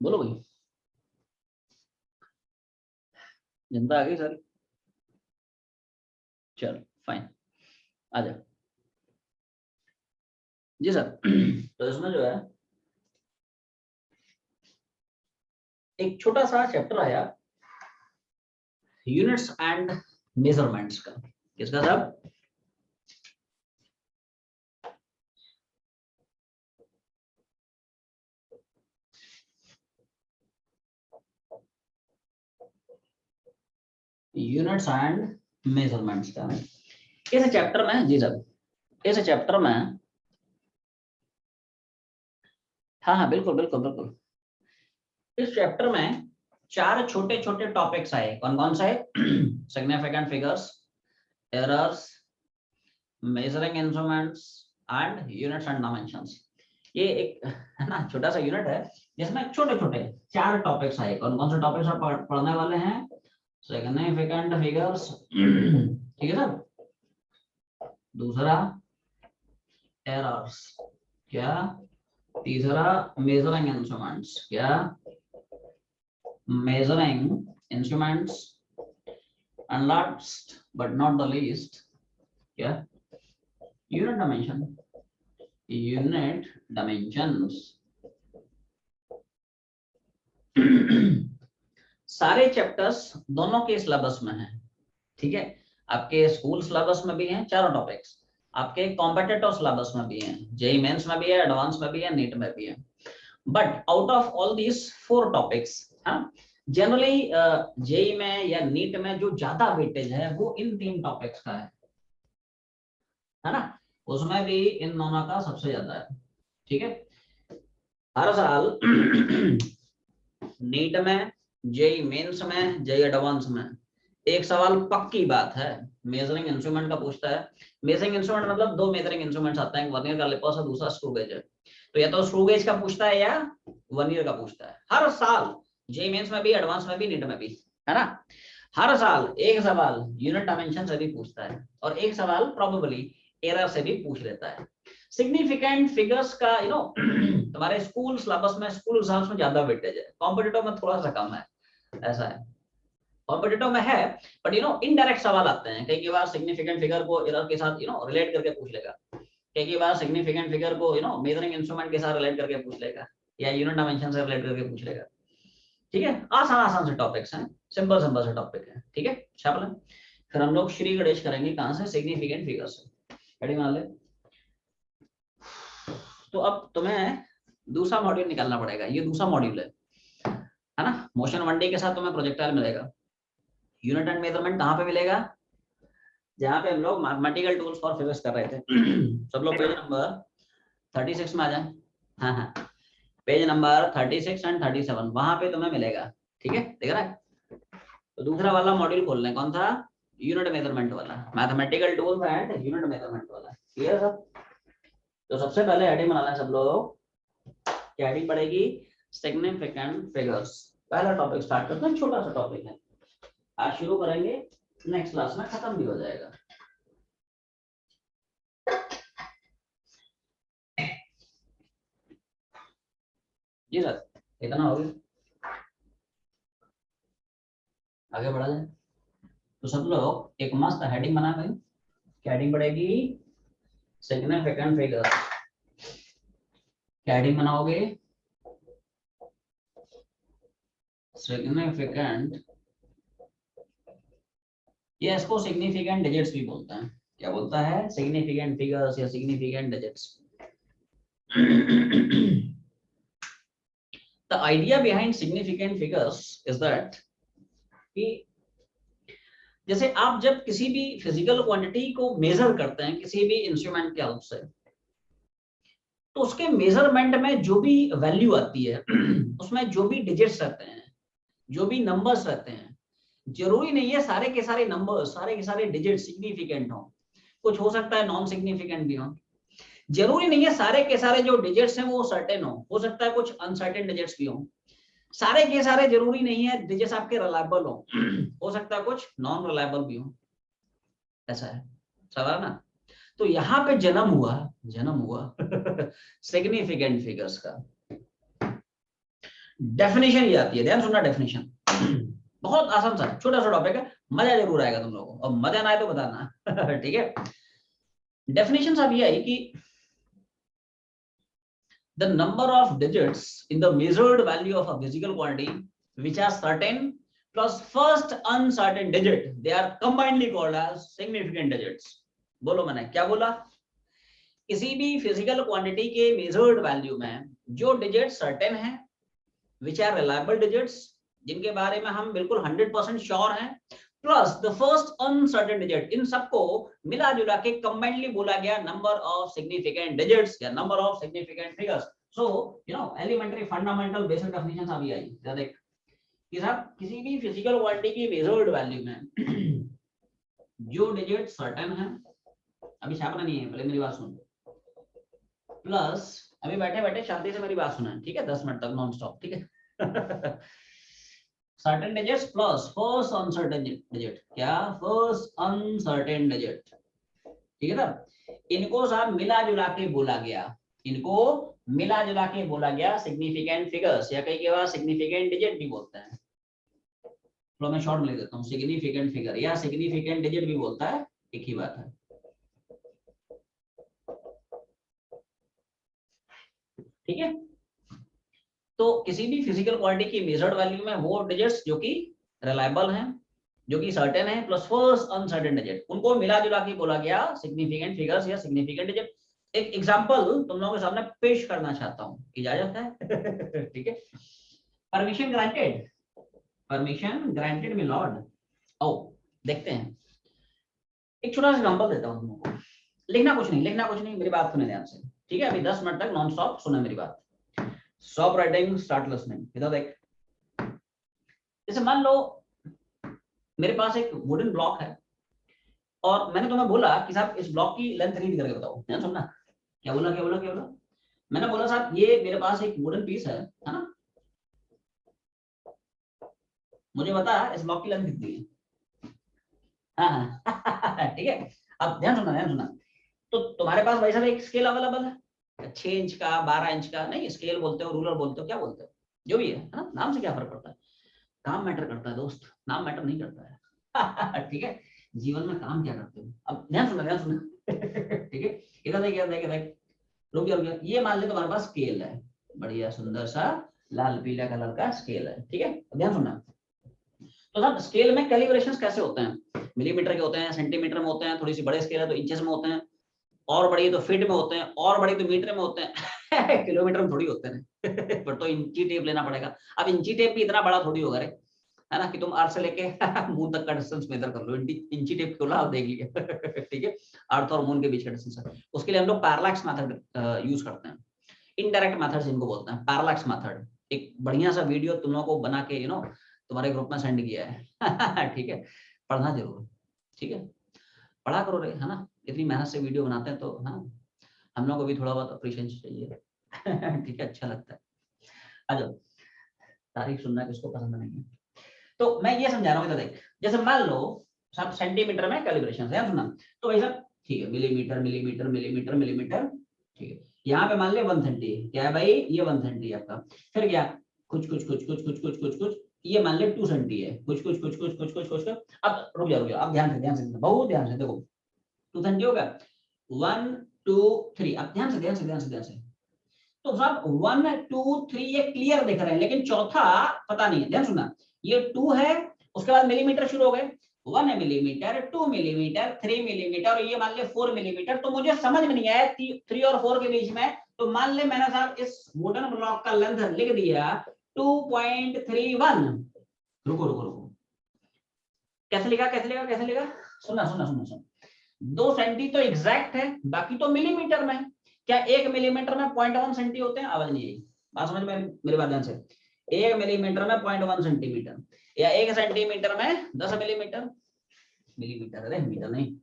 बोलो भाई, जनता आ गई सारी? चलो फाइन, आ जाओ जी सर। तो इसमें जो है एक छोटा सा चैप्टर आया यूनिट्स एंड मेजरमेंट्स का। किसका साहब? यूनिट्स एंड मेजरमेंट्स का। इस चैप्टर में जी सर, इस चैप्टर में हाँ हाँ बिल्कुल बिल्कुल बिल्कुल, इस चैप्टर में 4 छोटे छोटे टॉपिक्स आए। कौन कौन से? Significant figures, errors, measuring instruments and units and dimensions. ये एक है ना छोटा सा यूनिट है जिसमें छोटे छोटे 4 टॉपिक्स आए। कौन कौन से टॉपिक्स आप पढ़ने वाले हैं? सिग्निफिकेंट फिगर्स, ठीक है सर। दूसरा एरर्स, क्या? तीसरा मेजरिंग इंस्ट्रूमेंट्स, क्या? measuring instruments, and last but not the least, क्या? unit dimension, unit dimensions। सारे चैप्टर्स दोनों के सिलेबस में हैं, ठीक है। आपके स्कूल सिलेबस में भी हैं चारों टॉपिक्स, आपके कॉम्पिटिटिव सिलेबस में भी हैं, जेईई मेंस में भी है, एडवांस में भी है, नीट में भी है। But out of all these 4 topics, हाँ, जनरली जेईई में या नीट में जो ज्यादा वेटेज है वो इन 3 टॉपिक्स का है ना। उसमें भी इन दोनों का सबसे ज्यादा है, ठीक है। हर साल नीट में, जेईई मेंस में, जेईई एडवांस में एक सवाल पक्की बात है मेजरिंग इंस्ट्रूमेंट का पूछता है। मेजरिंग इंस्ट्रूमेंट मतलब 2 मेजरिंग इंस्ट्रूमेंट्स आते हैं, वर्नियर कैलिपर्स और दूसरा स्क्रू गेज है। तो या तो स्क्रू गेज का पूछता है या वर्नियर का पूछता है हर साल, जेईई मेंस में भी, एडवांस में भी, नीट में भी, है ना। हर साल एक सवाल यूनिट डायमेंशन से भी पूछता है और एक सवाल प्रोबेबली एरर से भी पूछ लेता है। सिग्निफिकेंट फिगर्स का तुम्हारे स्कूल सिलेबस में, स्कूल एग्जाम्स में ज्यादा वेटेज है, कॉम्पिटिटिव में थोड़ा सा कम है, ऐसा है। कॉम्पिटिटिव में है बट इनडायरेक्ट सवाल आते हैं। कई बार सिग्निफिकेंट फिगर को एरर के साथ रिलेट करके पूछ लेगा, कई बार सिग्निफिकेंट फिगर को मेजरिंग इंस्ट्रूमेंट के साथ रिलेट करके पूछ लेगा, या यूनिट डायमेंशन से रिलेट करके पूछ लेगा, ठीक है। आसान आसान से टॉपिक्स हैं, सिंपल सिंपल से टॉपिक है, ठीक है। छाप लें। फिर हम लोग श्री गणेश करेंगे कहां से? सिग्निफिकेंट फिगर से। रेडी मान ले। तो अब तुम्हें दूसरा मॉड्यूल निकालना पड़ेगा, ये दूसरा मॉड्यूल है ना। मोशन 1D के साथ तुम्हें प्रोजेक्टाइल मिलेगा। यूनिट एंड मेजरमेंट कहाँ पे मिलेगा? जहाँ पे हम लोग मैथमेटिकल टूल्स फॉर फिजिक्स कर रहे थे। सब लोग पेज नंबर 36 में आ जाए। हाँ हाँ, पेज नंबर 36 एंड 37 वहां पे तुम्हें मिलेगा, ठीक है। देख रहा है? तो दूसरा वाला मॉड्यूल खोल लें, कौन सा? यूनिट मेजरमेंट वाला, mathematical tools and unit measurement वाला। क्लियर सब? तो सबसे पहले हेडिंग बनाना है सब लोग। क्या हेडिंग पड़ेगी? Significant figures. पहला टॉपिक स्टार्ट करते हैं, छोटा सा टॉपिक है, आज शुरू करेंगे, नेक्स्ट क्लास में खत्म भी हो जाएगा। जी सर, इतना हो गया, आगे बढ़ा जाए। तो सब लोग एक मस्त हेडिंग बना भाई। क्या हेडिंग पड़ेगी? Significant figures. क्या हेडिंग बनाओगे? सिग्निफिकेंट, ये इसको सिग्निफिकेंट डिजिट्स भी बोलते हैं। क्या बोलता है? सिग्निफिकेंट फिगर्स या significant digits. The idea behind significant figures is that कि जैसे आप जब किसी भी फिजिकल क्वांटिटी को मेजर करते हैं किसी भी इंस्ट्रूमेंट के हेल्प से, तो उसके मेजरमेंट में जो भी वैल्यू आती है उसमें जो भी डिजिट्स रहते हैं, जो भी नंबर्स रहते हैं, जरूरी नहीं है सारे के सारे नंबर्स, सारे के सारे डिजिट सिग्निफिकेंट हो। कुछ हो सकता है नॉन सिग्निफिकेंट भी हो। जरूरी नहीं है सारे के सारे जो डिजिट्स हैं वो सर्टेन हो सकता है कुछ अनसर्टेन डिजिट्स भी हो। सारे के सारे जरूरी नहीं है डिजिट्स आपके रिलायबल हो सकता है कुछ नॉन रिलायबल भी हो, ऐसा है सवाल ना। तो यहाँ पे जन्म हुआ सिग्निफिकेंट फिगर्स का। डेफिनेशन ये आती है, ध्यान सुनना डेफिनेशन। बहुत आसान सा छोटा सा टॉपिक है, मजा जरूर आएगा तुम लोगों को, और मजा ना आए तो बताना। ठीक है, डेफिनेशन अब ये आई कि the number of digits in the measured value of a physical quantity which are certain plus first uncertain digit, they are combinedly called as significant digits. बोलो मैंने क्या बोला? किसी भी फिजिकल क्वांटिटी के मेजर्ड वैल्यू में जो डिजिट सर्टेन है, विच आर रिलायबल डिजिट्स, जिनके बारे में हम बिल्कुल 100% श्योर हैं, plus the first uncertain digit, इन सबको मिला जुला के कंबाइनली बोला गया नंबर ऑफ सिग्निफिकेंट डिजिट्स या number of significant figures. So you know elementary fundamental basic definition अभी आई। देख कि साहब किसी भी फिजिकल क्वांटिटी की मेजर्ड वैल्यू में जो डिजिट सर्टेन है, अभी छापना नहीं है, पहले मेरी बात सुन, प्लस अभी बैठे बैठे शांति से मेरी बात सुना, ठीक है, 10 मिनट तक नॉन स्टॉप, ठीक है। Certain digits plus first uncertain digit, क्या फर्स्ट अनसर्टेन डिजिट, ठीक है ना, इनको साहब मिला जुला के बोला गया, इनको मिला जुला के बोला गया सिग्निफिकेंट फिगर्स, या कई बार सिग्निफिकेंट डिजिट भी बोलते हैं। तो मैं शॉर्ट में लिख देता हूँ, सिग्निफिकेंट फिगर या सिग्निफिकेंट डिजिट भी बोलता है, एक ही बात है। ठीक है, तो किसी भी फिजिकल क्वांटिटी की मेजर्ड वैल्यू में वो डिजिट्स जो कि रिलायबल हैं, जो कि सर्टेन है, प्लस फर्स्ट अनसर्टेन डिजिट, उनको मिला जुला के बोला गया सिग्निफिकेंट फिगर्स या सिग्निफिकेंट डिजिट। एक एग्जांपल तुम लोगों के सामने पेश करना चाहता हूं, इजाजत है? ठीक है, permission granted, permission granted my Lord. आओ देखते हैं, एक छोटा सा एग्जांपल देता हूं तुम लोगों को, लिखना कुछ नहीं, मेरी बात सुने ध्यान से, ठीक है, अभी 10 मिनट तक नॉन स्टॉप सुना मेरी बात, स्टॉप राइटिंग, स्टार्ट लिसनिंग। इधर देख, जैसे मान लो मेरे पास एक वुडन ब्लॉक है और मैंने तुम्हें बोला कि साहब इस ब्लॉक की लेंथ रीड करके बताओ, ध्यान सुनना, क्या बोला क्या बोला क्या बोला, मैंने बोला साहब ये मेरे पास एक वुडन पीस है ना, मुझे बता इस ब्लॉक की लेंथ कितनी है। हाँ ठीक है, अब ध्यान सुनना, तो तुम्हारे पास भाई साहब एक स्केल अवेलेबल है, 6 इंच का, 12 इंच का, नहीं स्केल बोलते हो, रूलर बोलते हो, क्या बोलते हो, जो भी है ना, नाम से क्या फर्क पड़ता है, काम मैटर करता है दोस्त, नाम मैटर नहीं करता है। ठीक है, जीवन में काम क्या करते हो, अब ध्यान सुनना। ठीक है, इधर देख, रुक गया, ये मान ले तुम्हारे पास स्केल है, बढ़िया सुंदर सा लाल पीला कलर का स्केल है, ठीक है, ध्यान सुनना। तो साहब स्केल में कैलिब्रेशंस कैसे होते हैं, मिलीमीटर के होते हैं, सेंटीमीटर में होते हैं, थोड़ी सी बड़े स्केल है तो इंचेस में होते हैं, और बड़ी तो फीट में होते हैं, और बड़ी तो मीटर में होते हैं। किलोमीटर में थोड़ी होते हैं। पर तो इंची टेप लेना पड़ेगा, अब इंची टेप भी इतना बड़ा थोड़ी होगा रे, है ना, कि तुम अर्थ से लेके मून तक का डिस्टेंस मेजर कर लो, इंची टेप खोला आप देख लिया। ठीक है, अर्थ और मून के बीच का डिस्टेंस है, उसके लिए हम लोग पैरालैक्स मेथड यूज करते हैं, इनडायरेक्ट मेथड्स इनको बोलते हैं, पैरालैक्स मेथड। एक बढ़िया सा वीडियो तुम लोगों को बना के तुम्हारे ग्रुप में सेंड किया है। ठीक है, पढ़ना जरूर, ठीक है, पढ़ा करो रे, है ना, इतनी मेहनत से वीडियो बनाते हैं तो हाँ, हम लोग को भी थोड़ा बहुत अप्रिशिएशन चाहिए। ठीक है, अच्छा लगता है, आ जाओ, तारीफ सुनना किसको पसंद नहीं है। तो मैं ये समझा रहा हूँ, देख जैसे मान लो सब सेंटीमीटर में कैलिब्रेशन है, सुना, तो भाई साहब ठीक है, मिलीमीटर मिलीमीटर मिलीमीटर मिलीमीटर, ठीक है, यहाँ पे मान लिया 1 सेंटी, क्या है भाई, ये 1 सेंटी आपका, फिर क्या, कुछ कुछ कुछ कुछ कुछ कुछ कुछ कुछ, ये मान ले 2 सेंटी है, कुछ कुछ कुछ कुछ कुछ कुछ कुछ, अब रुक जाओ, अब ध्यान से बहुत ध्यान से देखो, 2 सेंटी होगा, 1 2 3, अब ध्यान से, तो साहब 1 2 3 ये क्लियर दिख रहे हैं, लेकिन चौथा पता नहीं है, ध्यान सुनना, ये 2 है, उसके बाद मिलीमीटर शुरू हो गए, 1 मिलीमीटर, 2 मिलीमीटर, 3 मिलीमीटर, और ये मान ले 4 मिलीमीटर, तो मुझे समझ में नहीं आया 3 और 4 के बीच में, तो मान ले मैंने साहब इस वुडन ब्लॉक का लेंथ लिख दिया 2.31, रुको, कैसे लिखा, सुना, 2 सेंटी तो एग्जैक्ट है, बाकी तो मिलीमीटर में, क्या 1 मिलीमीटर में 0.1 सेंटी होते हैं, आवाज नहीं आई, बात समझ में मेरी बात ध्यान से, 1 मिलीमीटर में 0.1 सेंटीमीटर, या 1 सेंटीमीटर में 10 मिलीमीटर, मिलीमीटर अरे मीटर नहीं,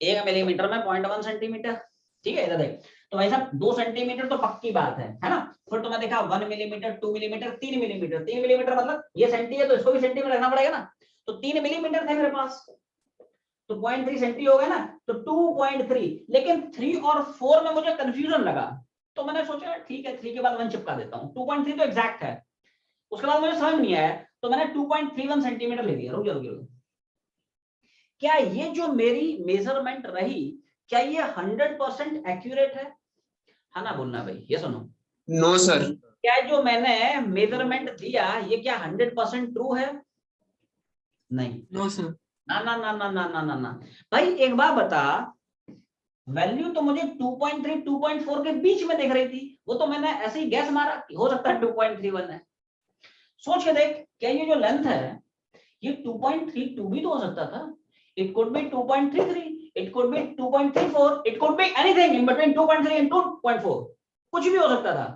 1 मिलीमीटर में 0.1 सेंटीमीटर, ठीक है, इधर देख, तो भाई साहब 2 सेंटीमीटर तो पक्की बात है ना, फिर तो मैं देखा 1 मिलीमीटर, 2 मिलीमीटर, 3 मिलीमीटर, 3 मिलीमीटर मतलब ये सेंटी है तो इसको भी सेंटी में रखना पड़ेगा ना, तो 3 मिलीमीटर थे मेरे पास, तो 0.3 सेंटी हो गया ना, तो 2.3, लेकिन 3 और 4 में मुझे कंफ्यूजन लगा, तो मैंने सोचा ठीक है 3 के बाद 1 चिपका देता हूँ, 2.3 तो एग्जैक्ट है। उसके बाद मुझे समझ नहीं आया तो मैंने 2.31 सेंटीमीटर ले लिया। रुक जाओ, क्या ये जो मेरी मेजरमेंट रही क्या ये 100% एक्यूरेट है ना? बोलना भाई, ये सुनो। No sir. क्या जो मैंने मेजरमेंट दिया ये क्या 100% ट्रू है? नहीं। No sir. ना ना ना ना ना ना ना ना भाई, एक बार बता, वैल्यू तो मुझे 2.3 2.4 के बीच में दिख रही थी, वो तो मैंने ऐसे ही गैस मारा कि हो सकता है 2.31 है। सोच के देख, क्या ये जो लेंथ है ये 2.32 भी तो हो सकता था। It could be 2.33, it could be 2.34, it could be anything in between 2.3 and 2.4, कुछ भी हो सकता था।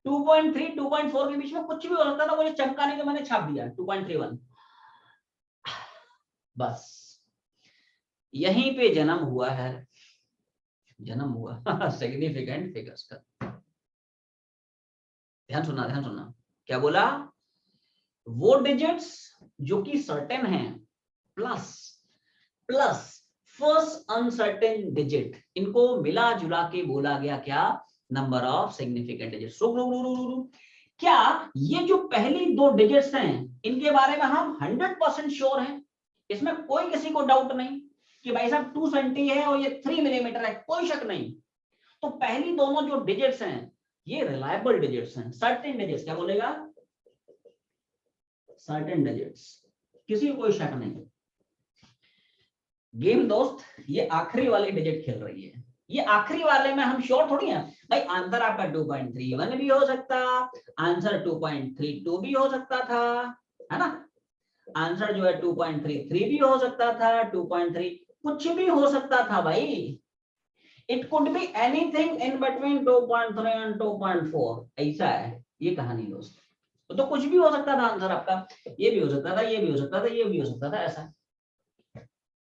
2.3 2.4 के बीच में कुछ भी हो सकता था, मुझे चमका नहीं तो मैंने छाप दिया 2.31। बस यहीं पे जन्म हुआ है, जन्म हुआ सिग्निफिकेंट फिगर्स का। ध्यान सुनना, क्या बोला? वो डिजिट्स जो कि सर्टेन है प्लस फर्स्ट अनसर्टेन डिजिट, इनको मिला जुला के बोला गया क्या? Number of significant digits. क्या ये जो पहली 2 डिजिट्स हैं इनके बारे में हम 100% श्योर हैं? इसमें कोई किसी को डाउट नहीं कि भाई साहब 2 सेंटी है और ये 3 मिलीमीटर है, कोई शक नहीं। तो पहली दोनों जो डिजिट्स हैं ये रिलायबल डिजिट्स हैं, सर्टेन डिजिट्स। क्या बोलेगा? सर्टेन डिजिट्स, किसी को कोई शक नहीं। गेम दोस्त ये आखिरी वाली डिजिट खेल रही है, ये आखिरी वाले में हम श्योर थोड़ी हैं भाई। आंसर आपका 2.31 भी हो सकता, आंसर 2.32 भी हो सकता था, है ना? आंसर जो है 2.33 भी हो सकता था, 2.3 कुछ भी हो सकता था भाई। It could be anything in between 2.3 and 2.4, ऐसा है ये कहानी दोस्त। तो कुछ भी हो सकता था आंसर आपका, ये भी हो सकता था, ये भी हो सकता था, ये भी हो सकता था, ऐसा।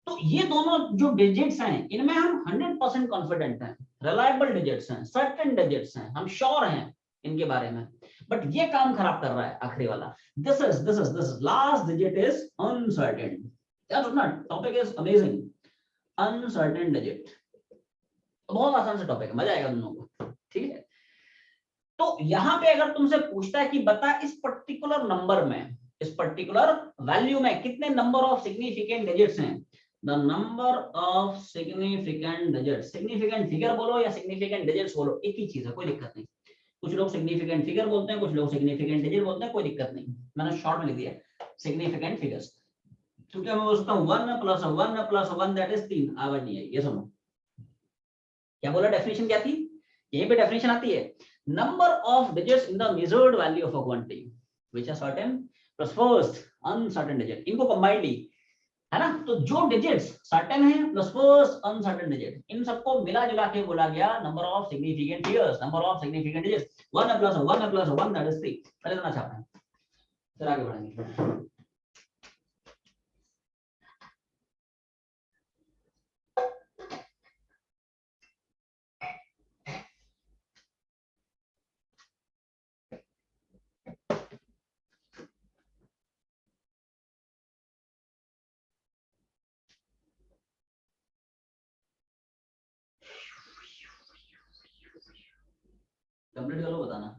तो ये दोनों जो डिजिट्स हैं इनमें हम 100% कॉन्फिडेंट हैं, रिलायबल डिजिट्स हैं, सर्टेन डिजिट्स हैं, हम श्योर हैं इनके बारे में। बट ये काम खराब कर रहा है आखिरी वाला। This is last digit is uncertain. यार सुनना, topic is amazing. Uncertain digit बहुत आसान से टॉपिक है, मजा आएगा दोनों को, ठीक है? तो यहां पे अगर तुमसे पूछता है कि बता इस पर्टिकुलर नंबर में, इस पर्टिकुलर वैल्यू में कितने नंबर ऑफ सिग्निफिकेंट डिजिट्स हैं, the number of significant digits, significant figure बोलो या सिग्निफिकेंट डिजिट्स बोलो, एक ही चीज है, कोई दिक्कत नहीं। कुछ लोग सिग्निफिकेंट फिगर बोलते हैं, कुछ लोग सिग्निफिकेंट डिजिट बोलते हैं, कोई दिक्कत नहीं। मैंने शॉर्ट में लिख दिया सिग्निफिकेंट फिगर्स, क्योंकि मैं बोलता हूँ 1 + 1 दैट इज 3, आवाज नहीं आई। ये सुनो क्या बोला, डेफिनेशन क्या थी, यहीं पे डेफिनेशन आती है। Number of digits in the measured value of a quantity which are certain plus first uncertain digit, इनको कंबाइंड ली, है ना? तो जो डिजिट्स सर्टेन है प्लस फर्स्ट अनसर्टेन डिजिट, इन सबको मिला जुला के बोला गया number of significant figures, number of significant digits. 1 + 1 that is 3। पहले इतना छापना है, फिर आगे बढ़ेंगे। कंप्लीट कर लो, बताना।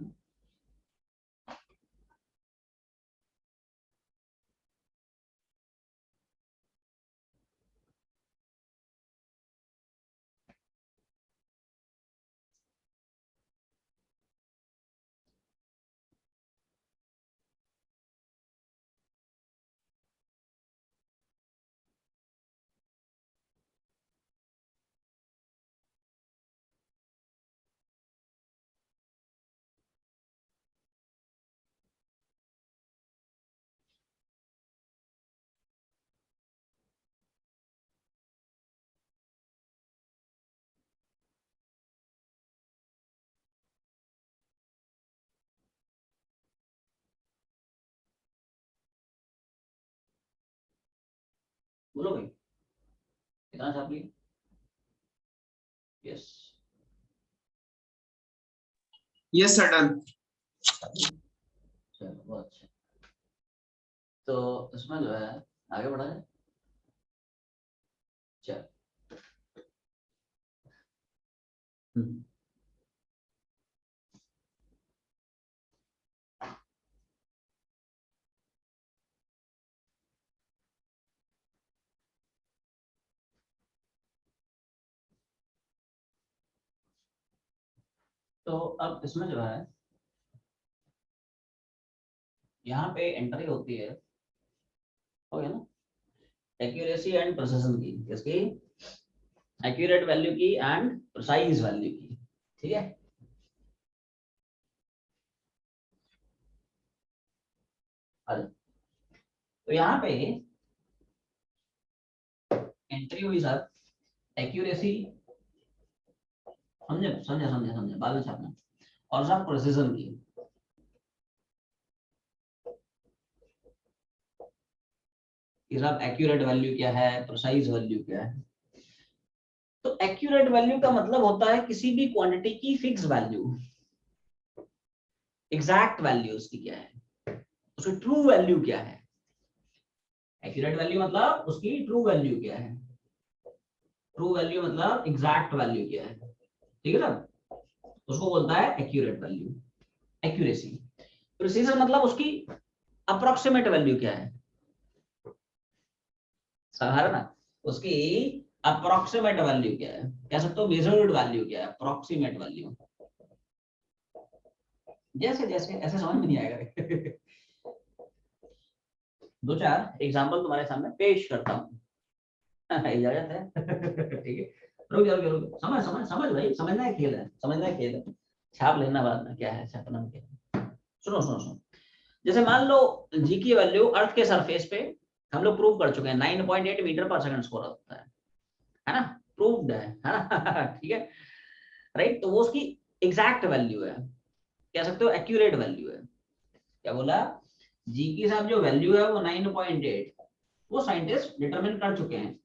बोलो भाई, कितना छाप लिया? Yes, yes sir, done. चलो बहुत अच्छा। तो इसमें जो है आगे बढ़ा है, चलो। तो अब इसमें जो है यहाँ पे एंट्री होती है, हो गया ना, एक्यूरेसी एंड प्रिसिजन की, किसकी, एक्यूरेट वैल्यू की एंड प्रिसाइज वैल्यू की, ठीक है। तो यहाँ पे एंट्री हुई सर एक्यूरेसी, समझे समझे समझे समझे, बाद में छापना, और सर प्रिसिजन की। कि साहब एक्यूरेट वैल्यू क्या है, प्रिसाइज वैल्यू क्या है। तो एक्यूरेट वैल्यू का मतलब होता है किसी भी क्वांटिटी की फिक्स वैल्यू, एग्जैक्ट वैल्यू उसकी क्या है, उसकी ट्रू वैल्यू क्या है। एक्यूरेट वैल्यू मतलब उसकी ट्रू वैल्यू क्या है, ट्रू वैल्यू मतलब एग्जैक्ट वैल्यू क्या है, ठीक है ना, उसको बोलता है एक्यूरेट वैल्यू, एक्यूरेसी। प्रिसीजन मतलब उसकी अप्रोक्सीमेट वैल्यू क्या है, समझ ना, उसकी अप्रोक्सीमेट वैल्यू क्या है, कह सकते हो मेजर्ड वैल्यू क्या है, अप्रोक्सीमेट वैल्यू। जैसे जैसे ऐसे समझ में नहीं आएगा। दो चार एग्जांपल तुम्हारे सामने पेश करता हूँ। इजाजत है। ठीक है, रुक जाओ रुक जाओ, समझ समझ समझ भाई, समझना है खेल है, समझना है खेल है, छाप लेना बाद में क्या है छापना क्या है। सुनो सुनो सुनो, जैसे मान लो जी की वैल्यू अर्थ के सरफेस पे हम लोग प्रूव कर चुके हैं 9.8 मीटर पर सेकंड स्क्वायर होता है ना, प्रूव्ड है ना। ठीक है, राइट, तो वो उसकी एग्जैक्ट वैल्यू है, कह सकते हो एक्यूरेट वैल्यू है। क्या बोला, जी की साहब जो वैल्यू है वो 9.8, वो साइंटिस्ट डिटरमिन कर चुके हैं,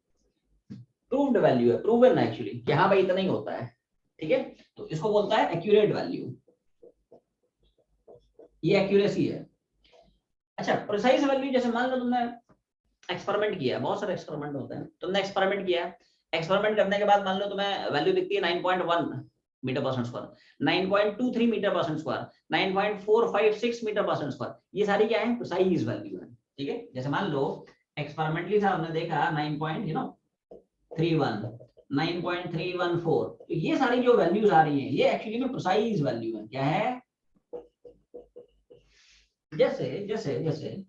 प्रूव्ड वैल्यू है, प्रूवन है एक्चुअली कि हाँ भाई इतना ही होता है, ठीक है, तो इसको बोलता है एक्यूरेट वैल्यू, ये एक्यूरेसी है। अच्छा, प्रिसाइज वैल्यू, जैसे मान लो तुमने एक्सपेरिमेंट किया, बहुत सारे एक्सपेरिमेंट होते हैं, तुमने एक्सपेरिमेंट किया, एक्सपेरिमेंट करने के बाद मान लो तुम्हें वैल्यू दिखती है 9.1 मीटर पर स्क्वायर, 9.23 मीटर पर स्क्वायर, 9.456 मीटर पर स्क्वायर, ये सारी क्या है, प्रिसाइज वैल्यू है, ठीक है। जैसे मान लो एक्सपेरिमेंटली था, हमने देखा 9.31 9.314, तो ये सारी जो वैल्यूज आ रही हैं ये एक्चुअली में प्रिसाइज वैल्यू है, क्या है, जैसे जैसे जैसे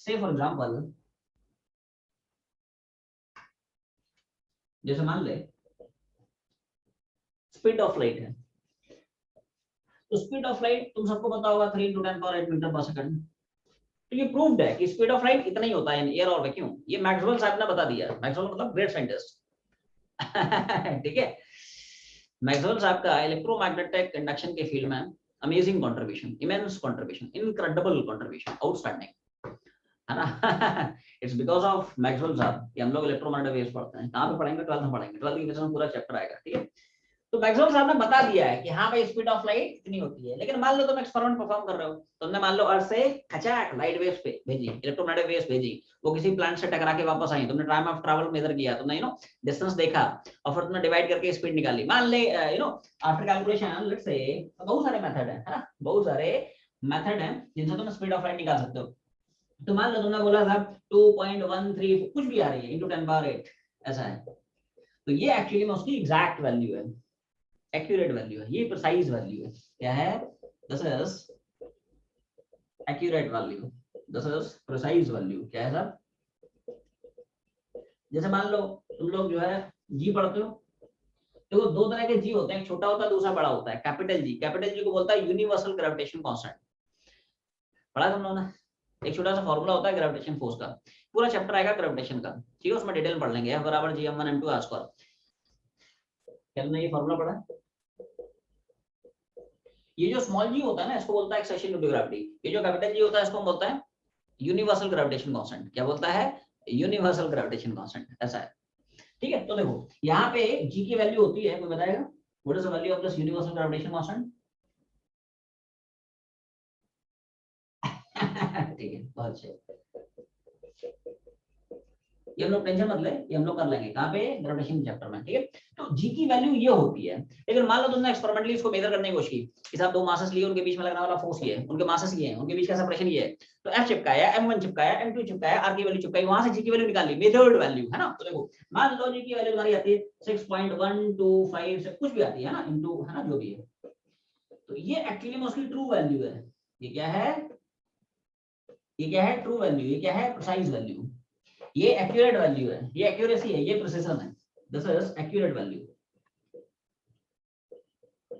से फॉर एग्जांपल, जैसे मान ले स्पीड ऑफ लाइट है, तो स्पीड ऑफ लाइट तुम सबको पता होगा 3 × 10⁸ मीटर पर सेकंड, तो ये प्रूव्ड है कि स्पीड ऑफ लाइट इतना ही होता है इन एयर और वैक्यूम, ये मैक्सवेल साहब ने बता दिया, मैक्सवेल मतलब ग्रेट साइंटिस्ट। ठीक है, मैक्सवेल साहब का इलेक्ट्रोमैग्नेटिक इंडक्शन के फील्ड में amazing contribution, immense contribution, incredible contribution, outstanding, है ना। इट्स बिकॉज ऑफ मैक्सवेल साहब कि हम लोग इलेक्ट्रोमैग्नेटिक वेव्स पढ़ते हैं, कहाँ पे पढ़ेंगे, 12th में पढ़ेंगे, 12th की में पूरा चैप्टर आएगा, ठीक है। तो मैक्सवेल साहब ने बता दिया है कि हाँ भाई स्पीड ऑफ लाइट इतनी होती है, लेकिन मान लो तुम एक्सपेरिमेंट परफॉर्म कर रहे हो, तुमने मान लो अर्थ से खचाक लाइट वेव्स पे भेजी, इलेक्ट्रोमैग्नेटिक वेव्स भेजी, वो किसी प्लैनेट से टकरा के वापस आई, तुमने टाइम ऑफ ट्रैवल मेजर किया, तुमने डिस्टेंस देखा, और फिर तुमने डिवाइड करके स्पीड निकाली, मान ले आफ्टर कैलकुलेशन लेट्स से, बहुत सारे मेथड है ना, बहुत सारे मेथड है जिनसे तुम स्पीड ऑफ लाइट निकाल सकते हो। तो मान लो तुमने बोला था 2.13 कुछ भी आ रही है × 10⁸ ऐसा है, तो ये एक्चुअली में उसकी एग्जैक्ट वैल्यू है, एक्यूरेट वैल्यू है, ये प्रिसाइज वैल्यू है, क्या है, this is accurate value, this is precise value, क्या है सर। जैसे मान लो तुम लोग जो है जी पढ़ते हो, देखो दो तरह के जी होते हैं, एक छोटा होता है दूसरा बड़ा होता है, कैपिटल जी को बोलता है यूनिवर्सल ग्रेविटेशन कांस्टेंट, पढ़ा तुम लोगों ने, एक छोटा सा फॉर्मूला होता है ग्रेविटेशन फोर्स का, पूरा चैप्टर आएगा ग्रेविटेशन का, ठीक है, उसमें डिटेल पढ़ लेंगे, F = gm1 m2 r², क्या तुमने ये फॉर्मूला पढ़ा। ये जो स्मॉल जी होता है ना, इसको बोलता है एक्सेशन ड्यू टू ग्रेविटी, ये जो कैपिटल जी होता है इसको बोलता है यूनिवर्सल ग्रेविटेशन कांस्टेंट, क्या बोलता है, यूनिवर्सल ग्रेविटेशन कांस्टेंट, ऐसा है, ठीक है। तो देखो यहाँ पे जी की वैल्यू होती है, कोई बताएगा what is the value of this universal gravitation constant. ठीक है, बहुत अच्छे, ये हम लोग टेंशन मत ले, ये हम लोग कर लेंगे कहाँ पे, ग्रेविटेशन चैप्टर में, ठीक है। तो जी की वैल्यू ये होती है, लेकिन मान लो तुमने एक्सपेरिमेंटली इसको मेजर करने की कोशिश की कि साहब दो मासेस लिए, उनके बीच में लगने वाला फोर्स ये है, उनके मासेस ये हैं, उनके बीच का सेपरेशन ये है, तो F चिपकाया, M1 चिपकाया, M2 चिपकाया, R की वैल्यू चिपकाई, वहां से जी की वैल्यू निकाल ली, मेजर्ड वैल्यू है ना। तो देखो मान लो जी की वैल्यू तुम्हारी आती है 6.125 से कुछ भी आती है ना, इनटू है ना जो भी है, तो ये एक्चुअली में उसकी ट्रू वैल्यू है। ये क्या है? ये क्या है? True value. ये क्या है? Precise value. ये एक्यूरेट वैल्यू है, ये एक्यूरेसी है, ये प्रिसिशन है। This is accurate value.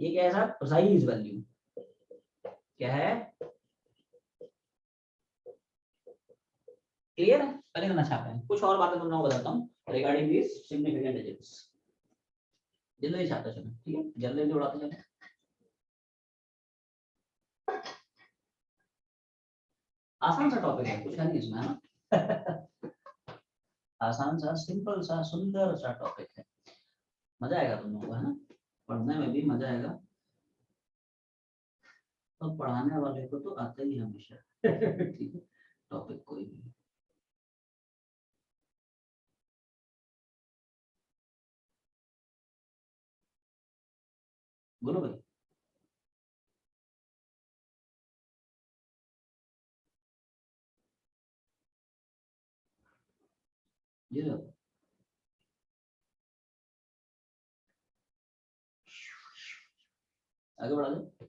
ये क्या है साहब? Precise value. क्या है? क्लियर है? पहले करना चाहते हैं कुछ और बातें तुम लोगों को बताता हूँ रिगार्डिंग दिस सिग्निफिकेंट डिजिट्स। जल्दी छापते चलो, ठीक है, जल्दी उड़ाते चले। आसान सा टॉपिक है, कुछ है नहीं इसमें, है ना? आसान सा, सिंपल सा, सुंदर सा टॉपिक है। मजा आएगा तुम लोगों को, है ना? पढ़ने में भी मजा आएगा और पढ़ाने वाले को तो आता ही हमेशा। ठीक है, टॉपिक कोई भी। बोलो भाई। ये लो। आगे बढ़ा दो।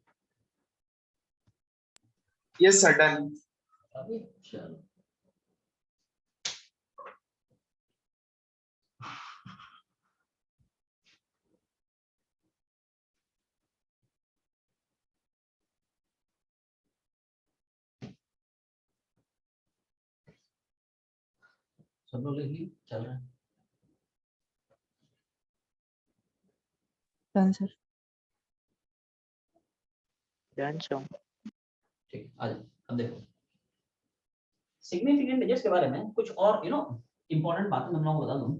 Yes, sir. Done. अभी चलो, सब लोग लिख लिए, चल रहा है। Done sir. Done sir. ठीक, आ जाओ। अब देखो सिग्निफिकेंट डिजिट्स के बारे में कुछ और इंपॉर्टेंट बातें मैं लोगों को बता दूं।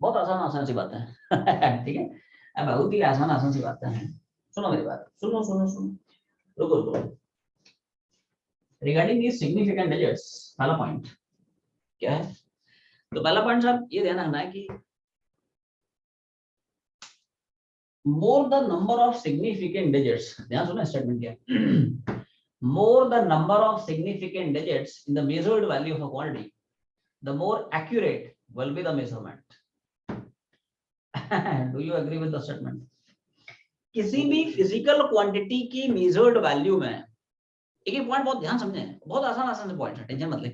बहुत आसान आसान सी बातें हैं। ठीक है, अब बहुत ही आसान आसान सी बातें हैं। सुनो मेरी बात, सुनो सुनो सुनो, रुको रुको। रिगार्डिंग दिस सिग्निफिकेंट डिजिट्स, पहला पॉइंट क्या है? तो पहला पॉइंट साहब ये ध्यान रखना है कि more the number of significant digits, ध्यान सुनो स्टेटमेंट क्या, more the number of significant digits in the measured value of a quantity, the more accurate will be the measurement. Do you agree with the statement? किसी भी physical quantity की measured value में, एक एक point बहुत ध्यान समझे, बहुत आसान आसान से पॉइंट है, टेंशन मत ले,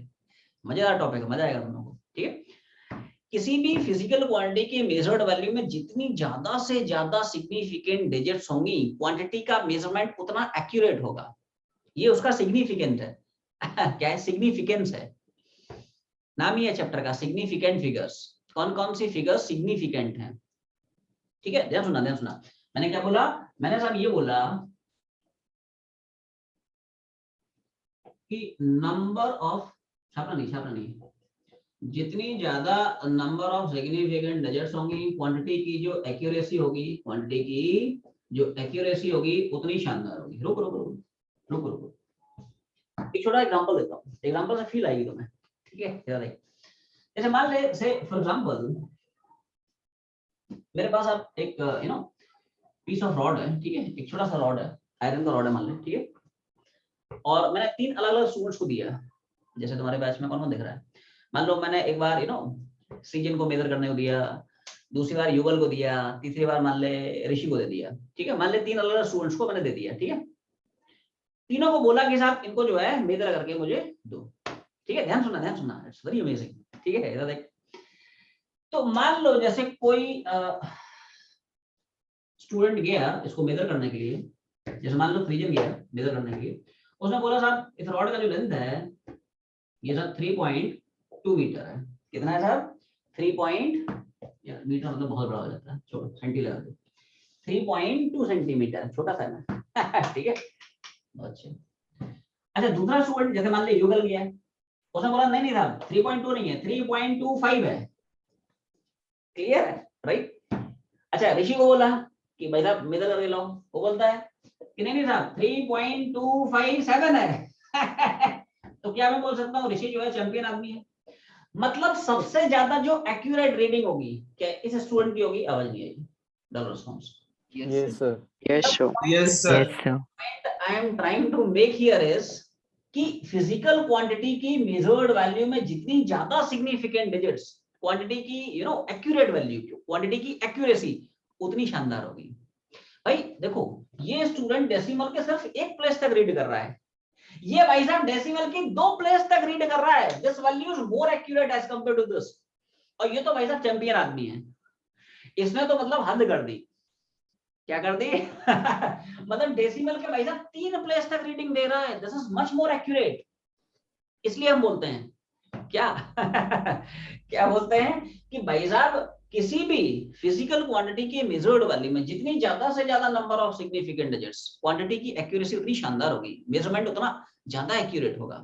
मजेदार टॉपिक है, मजा आएगा तुम लोगों को। ठीक है, किसी भी फिजिकल क्वांटिटी की मेजर्ड वैल्यू में जितनी ज्यादा से ज्यादा सिग्निफिकेंट डिजिट्स होंगी, क्वांटिटी का मेजरमेंट उतना एक्यूरेट होगा। ये उसका सिग्निफिकेंट है। क्या है? सिग्निफिकेंस है, नाम ही है चैप्टर का, सिग्निफिकेंट फिगर्स। कौन कौन सी फिगर्स सिग्निफिकेंट हैं? ठीक है, ध्यान सुना ध्यान सुना। मैंने क्या बोला? मैंने साहब ये बोला कि नंबर ऑफ, छापना नहीं, जितनी ज्यादा नंबर ऑफ सिग्निफिकेंट डिजिट्स होंगी, क्वांटिटी की जो एक्यूरेसी होगी, क्वांटिटी की जो एक्यूरेसी होगी उतनी शानदार होगी। रुक रुक रुक रुक रुक, एक छोटा एग्जांपल देता हूँ, एग्जांपल से फील आएगी तुम्हें। ठीक है, जैसे मान ले से फॉर एग्जांपल मेरे पास अब एक पीस ऑफ रॉड है। ठीक है, एक छोटा सा रॉड है, आयरन का रॉड है मान ले। ठीक है, और मैंने 3 अलग अलग स्टूडेंट्स को दिया। जैसे तुम्हारे बैच में कौन कौन दिख रहा है, मान लो मैंने एक बार सीजन को मेजर करने को दिया, दूसरी बार युगल को दिया, तीसरी बार मान ले ऋषि को दे दिया। ठीक है, मान ले 3 अलग अलग स्टूडेंट्स को मैंने दे दिया। ठीक है, तीनों को बोला कि साहब इनको जो है मेजर करके मुझे दो। ठीक है, ध्यान सुनना, इट्स वेरी अमेजिंग। ठीक है, इधर देख। तो मान लो जैसे कोई स्टूडेंट गया इसको मेजर करने के लिए, जैसे मान लो फ्रीजन गया मेजर करने के लिए, उसने बोला साहब इस रॉड का जो लेंथ है ये सर 3.2 मीटर है। कितना है साहब? 3 मीटर मतलब बहुत बड़ा हो जाता है, छोड़ो सेंटी लगा दो, 3.2 सेंटीमीटर, छोटा सा है। ठीक है, बहुत अच्छा। दूसरा स्टूडेंट जैसे मान लो युगल गया, उसने बोला नहीं साहब 3.2 नहीं है, 3.25 है। क्लियर है? राइट। अच्छा, ऋषि को बोला कि भाई साहब मेजर करके लाओ, वो बोलता है कि नहीं साहब 3.257 है। तो क्या मैं बोल सकता हूँ ऋषि जो है चैंपियन आदमी है? मतलब सबसे ज्यादा जो एक्यूरेट रीडिंग होगी क्या इस स्टूडेंट की होगी? आवाज नहीं आई, double response. Yes sir. Yes sir. Yes, sir. I am trying to make here is कि फिजिकल क्वांटिटी की मेजर्ड वैल्यू में जितनी ज्यादा सिग्निफिकेंट डिजिट्स, क्वांटिटी की एक्यूरेट वैल्यू, क्वांटिटी की एक्यूरेसी उतनी शानदार होगी। भाई देखो, ये स्टूडेंट डेसिमल के सिर्फ एक प्लेस तक रीड कर रहा है, ये भाई साहब डेसिमल की 2 प्लेस तक रीड कर रहा है। This value is more accurate as compare to this. और ये तो भाई साहब चैंपियन आदमी है, इसने तो मतलब हद कर दी। क्या कर दी? मतलब डेसिमल के भाई साहब 3 प्लेस तक रीडिंग दे रहा है। This is much more accurate. इसलिए हम बोलते हैं क्या? क्या बोलते हैं कि भाई साहब किसी भी फिजिकल क्वांटिटी की मेजर्ड वैल्यू में जितनी ज्यादा से ज्यादा number of significant digits, quantity की एक्यूरेसी उतनी शानदार होगी, मेजरमेंट उतना ज्यादा एक्यूरेट होगा।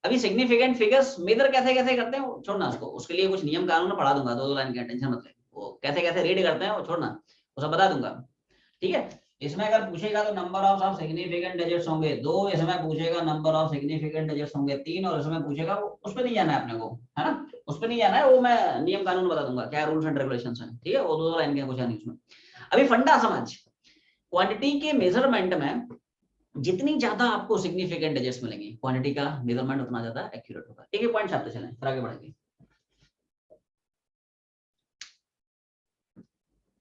अभी सिग्निफिकेंट फिगर्स मेजर कैसे कैसे करते हैं वो छोड़ना, उसके लिए कुछ नियम कानून पढ़ा दूंगा, 2 लाइन की टेंशन मत ले। वो कैसे कैसे रीड करते हैं वो छोड़ना, वो सब बता दूंगा, ठीक है। इसमें अगर पूछेगा तो नंबर ऑफ सिग्निफिकेंट डिजिट्स होंगे 2, इसमें पूछेगा नंबर ऑफ सिग्निफिकेंट डिजिट्स होंगे 3, और इसमें पूछेगा उस पर नहीं जाना है अपने को, है ना, उस पर नहीं जाना है, वो मैं नियम कानून बता दूंगा क्या रूल्स एंड रेगुलेशंस हैं, ठीक है। वो 2 लाइन के कुछ है नहीं उसमें। अभी फंडा समझ, क्वांटिटी के मेजरमेंट में जितनी ज्यादा आपको सिग्निफिकेंट डिजिट्स मिलेंगी, क्वांटिटी का मेजरमेंट उतना ज्यादा एक्यूरेट होगा। एक एक पॉइंट छापते चलें, फिर आगे बढ़ेंगे।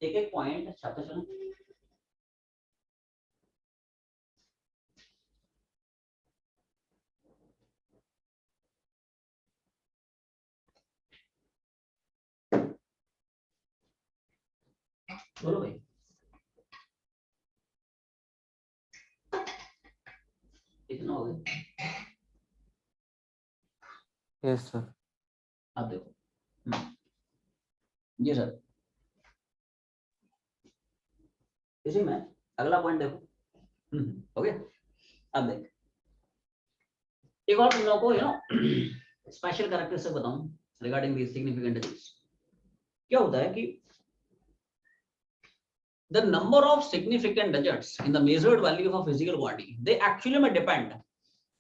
एक एक पॉइंट छापते चलें। बोलो भाई, कितना हो गया? Yes sir. आप देखो, जी सर, इसी में अगला पॉइंट देखो, ओके। अब देख, एक और तुम लोगों को स्पेशल कैरेक्टरिस्टिक बताऊं रिगार्डिंग दी सिग्निफिकेंट डिजिट्स। क्या होता है कि the number of significant digits in the measured value of a physical quantity, they actually may depend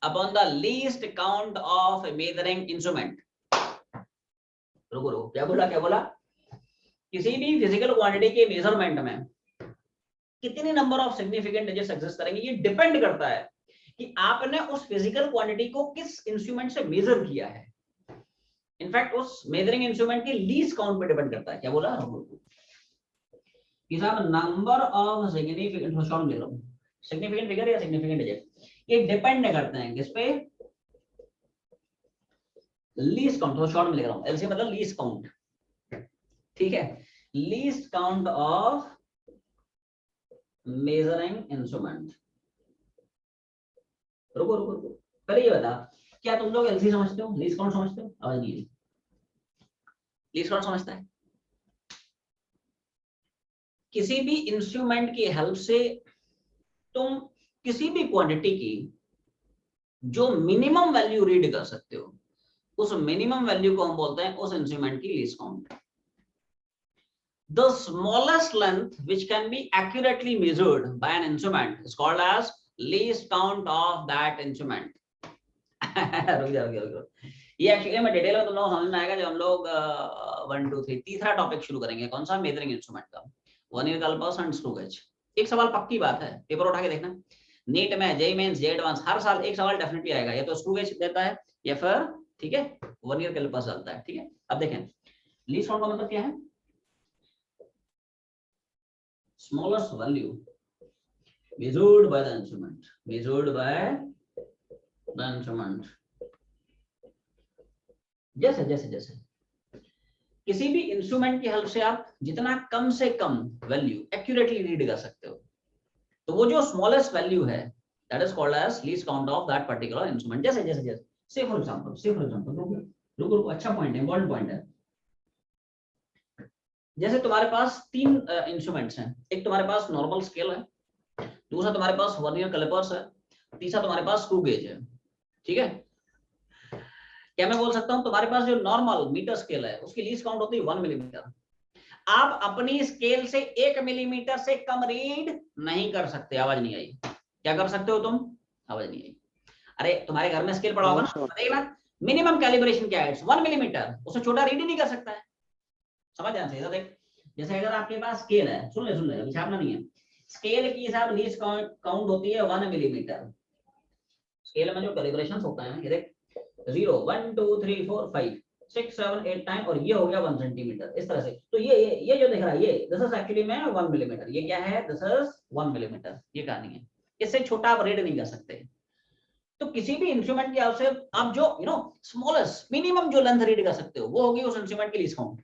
upon the least count of a measuring instrument. रुको रुको, क्या बोला क्या बोला? किसी भी फिजिकल क्वांटिटी के मेजरमेंट में कितने number of significant digits exist करेंगे, ये डिपेंड करता है कि आपने उस फिजिकल क्वांटिटी को किस इंस्ट्रूमेंट से मेजर किया है। इनफैक्ट उस मेजरिंग इंस्ट्रूमेंट के लीस्ट काउंट पे डिपेंड करता है। क्या बोला? Number of significant significant figure या सिग्निफिकेंट डिजिट, ये डिपेंड करते हैं किस पे? Least count. तो शॉर्ट में लिख रहा हूं, एलसी मतलब लीस्ट काउंट, ठीक है। Least count of measuring instrument. रुको रुको रुको, पहले ये बता, क्या तुम लोग एलसी समझते हो, लीस्ट काउंट समझते हो? आवाज नहीं, लीस्ट काउंट समझता है? किसी भी इंस्ट्रूमेंट की हेल्प से तुम किसी भी क्वांटिटी की जो मिनिमम वैल्यू रीड कर सकते हो, उस मिनिमम वैल्यू को हम बोलते हैं उस इंस्ट्रूमेंट की least count. The smallest length which can be accurately measured by an instrument is called as least count of that instrument. रुक जाओ, ये एक्चुअली मैं डिटेल में तुम लोग समझ में आएगा जब हम लोग 1 2 3 तीसरा टॉपिक शुरू करेंगे। कौन सा? मेजरिंग इंस्ट्रूमेंट का, vernier callipers and screw gauge. एक सवाल पक्की बात है, पेपर उठा के देखना, नीट में, जेईई मेंस, जेईई एडवांस, हर साल एक सवाल डेफिनेटली आएगा, या तो स्क्रू गेज देता है या फिर, ठीक है, वर्नियर कैलिपर्स डालता है, ठीक है। अब देखें, लीस्ट काउंट का मतलब क्या है? smallest value measured by the instrument, measured by the instrument। जैसे जैसे जैसे किसी भी इंस्ट्रूमेंट की हेल्प से आप जितना कम से कम वैल्यू एक्यूरेटली रीड कर सकते हो, तो वो जो स्मॉलेस्ट वैल्यू है that is called as least count of that particular instrument. जैसे जैसे जैसे से फॉर एग्जांपल, रुको, अच्छा पॉइंट है, इंपॉर्टेंट पॉइंट है। जैसे तुम्हारे पास 3 इंस्ट्रूमेंट्स हैं, एक तुम्हारे पास नॉर्मल स्केल है, दूसरा तुम्हारे पास वर्नियर कैलिपर्स है, तीसरा तुम्हारे पास स्क्रू गेज है, ठीक है। क्या मैं बोल सकता हूं, तुम्हारे पास जो नॉर्मल मीटर स्केल है उसकी लीस्ट काउंट होती है 1 मिलीमीटर। आप अपनी स्केल से 1 मिलीमीटर से कम रीड नहीं कर सकते। आवाज नहीं आई? क्या कर सकते हो तुम? आवाज नहीं आई? अरे तुम्हारे घर में स्केल पड़ा होगा ना, देखना मिनिमम कैलिब्रेशन क्या है, 1 मिलीमीटर, उससे छोटा रीड ही नहीं कर सकता है। समझ ध्यान से, देख, जैसे अगर आपके पास स्केल है, सुन ले अभी छापना नहीं है, स्केल की हिसाब लीस्ट काउंट होती है 1 मिलीमीटर। स्केल में जो कैलिब्रेशंस होता है, ये देख 0 1 2 3 4 5, 6 7 8 9 और ये हो गया 1 सेंटीमीटर इस तरह से। तो ये जो दिख रहा है ये दिस इज एक्चुअली में 1 मिलीमीटर। ये क्या है? This is 1 millimetre. ये कहानी है, इससे छोटा आप रीड नहीं कर सकते। तो किसी भी इंस्ट्रूमेंट की आपसे आप जो स्मॉलेस्ट मिनिमम जो लेंथ रीड कर सकते हो वो होगी उस इंस्ट्रूमेंट की लीस्ट काउंट।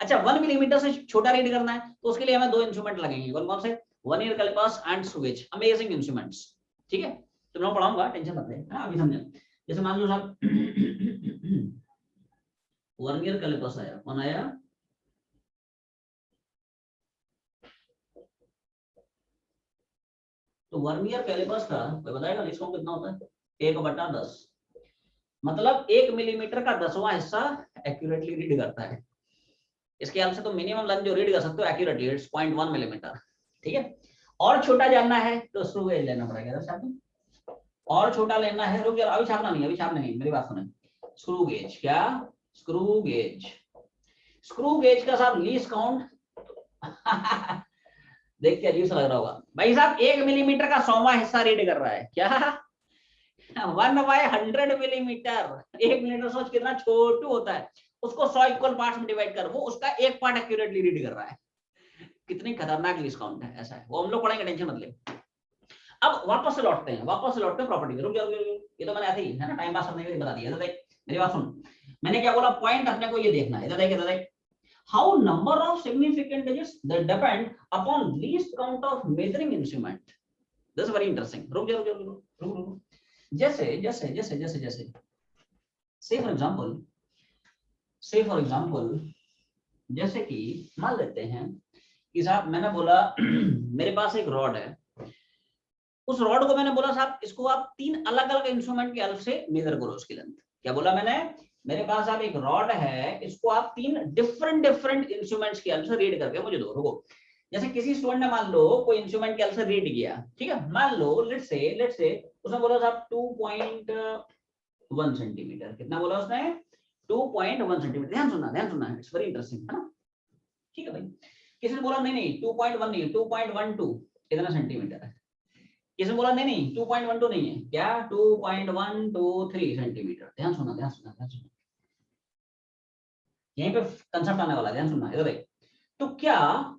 अच्छा 1 मिलीमीटर से छोटा रीड करना है तो उसके लिए हमें दो इंस्ट्रूमेंट लगेंगे। कौन कौन से? Vernier callipers and screw gauge. Amazing instruments. ठीक है, तो मैं पढ़ाऊंगा, टेंशन मत ले। अभी समझे। जैसे मान लो साहब वर्नियर कैलिपर्स आया, कौन आया? तो वर्नियर कैलिपर्स का कोई बताएगा लीस्ट काउंट कितना होता है? 1/10। मतलब 1 मिलीमीटर का 10वां हिस्सा एक्यूरेटली रीड करता है। इसके ख्याल से तो मिनिमम लेंथ जो रीड कर सकते हो एक्यूरेटली इट्स 0.1 मिलीमीटर। ठीक है, और छोटा जानना है तो स्क्रू गेज लेना पड़ेगा साहब। और छोटा लेना है, रुक जाओ, अभी छापना नहीं, अभी छापना नहीं, मेरी बात सुने। स्क्रू गेज, क्या? Screw gauge. स्क्रू गेज का साहब लीस्ट काउंट देख के अजीब सा लग रहा होगा भाई साहब। 1 मिलीमीटर का 100वां हिस्सा रीड कर रहा है, क्या? 1/100 मिलीमीटर। 1 मिलीमीटर सोच कितना छोटू होता है, उसको 100 इक्वल पार्ट्स में डिवाइड कर, वो उसका एक पार्ट एक्यूरेटली रीड कर रहा है। कितनी खतरनाक लीस्ट काउंट है, ऐसा है वो, हम लोग पढ़ेंगे, टेंशन मत ले। अब वापस से लौटते हैं प्रॉपर्टी में। रुक जाओ, ये तो मैंने ऐसे ही है ना टाइम पास करने के लिए बता दिया। तो देख मेरी बात सुन, मैंने क्या बोला? पॉइंट अपने को ये देखना है। इधर देख how number of significant digits that depend upon least count of measuring instrument. This very interesting. रुक जाओ। जैसे से फॉर एग्जांपल जैसे कि मान लेते हैं कि साहब मैंने बोला मेरे पास एक रॉड है, उस रॉड को मैंने बोला साहब इसको आप 3 अलग अलग इंस्ट्रूमेंट की हेल्प से मेजर करो उसकी लेंथ। क्या बोला मैंने? मेरे पास आप एक रॉड है, इसको आप 3 डिफरेंट इंस्ट्रूमेंट्स की हेल्प से रीड करके मुझे दो। रुको, जैसे किसी स्टूडेंट ने मान लो कोई इंस्ट्रूमेंट की हेल्प से रीड किया, ठीक है, मान लो लेट्स से उसने बोला साहब 2.1 सेंटीमीटर। कितना बोला उसने? 2.1 सेंटीमीटर। ध्यान सुनना, इट्स वेरी इंटरेस्टिंग, है ना? ठीक है भाई। किसी ने बोला नहीं 2.1 नहीं, 2.12 कितना सेंटीमीटर है? किसी ने बोला नहीं 2.12 नहीं है, क्या? 2.123 सेंटीमीटर। ध्यान सुनना, यहीं पे कंसेप्ट आने वाला है, ध्यान सुनना। इधर देख, तो क्या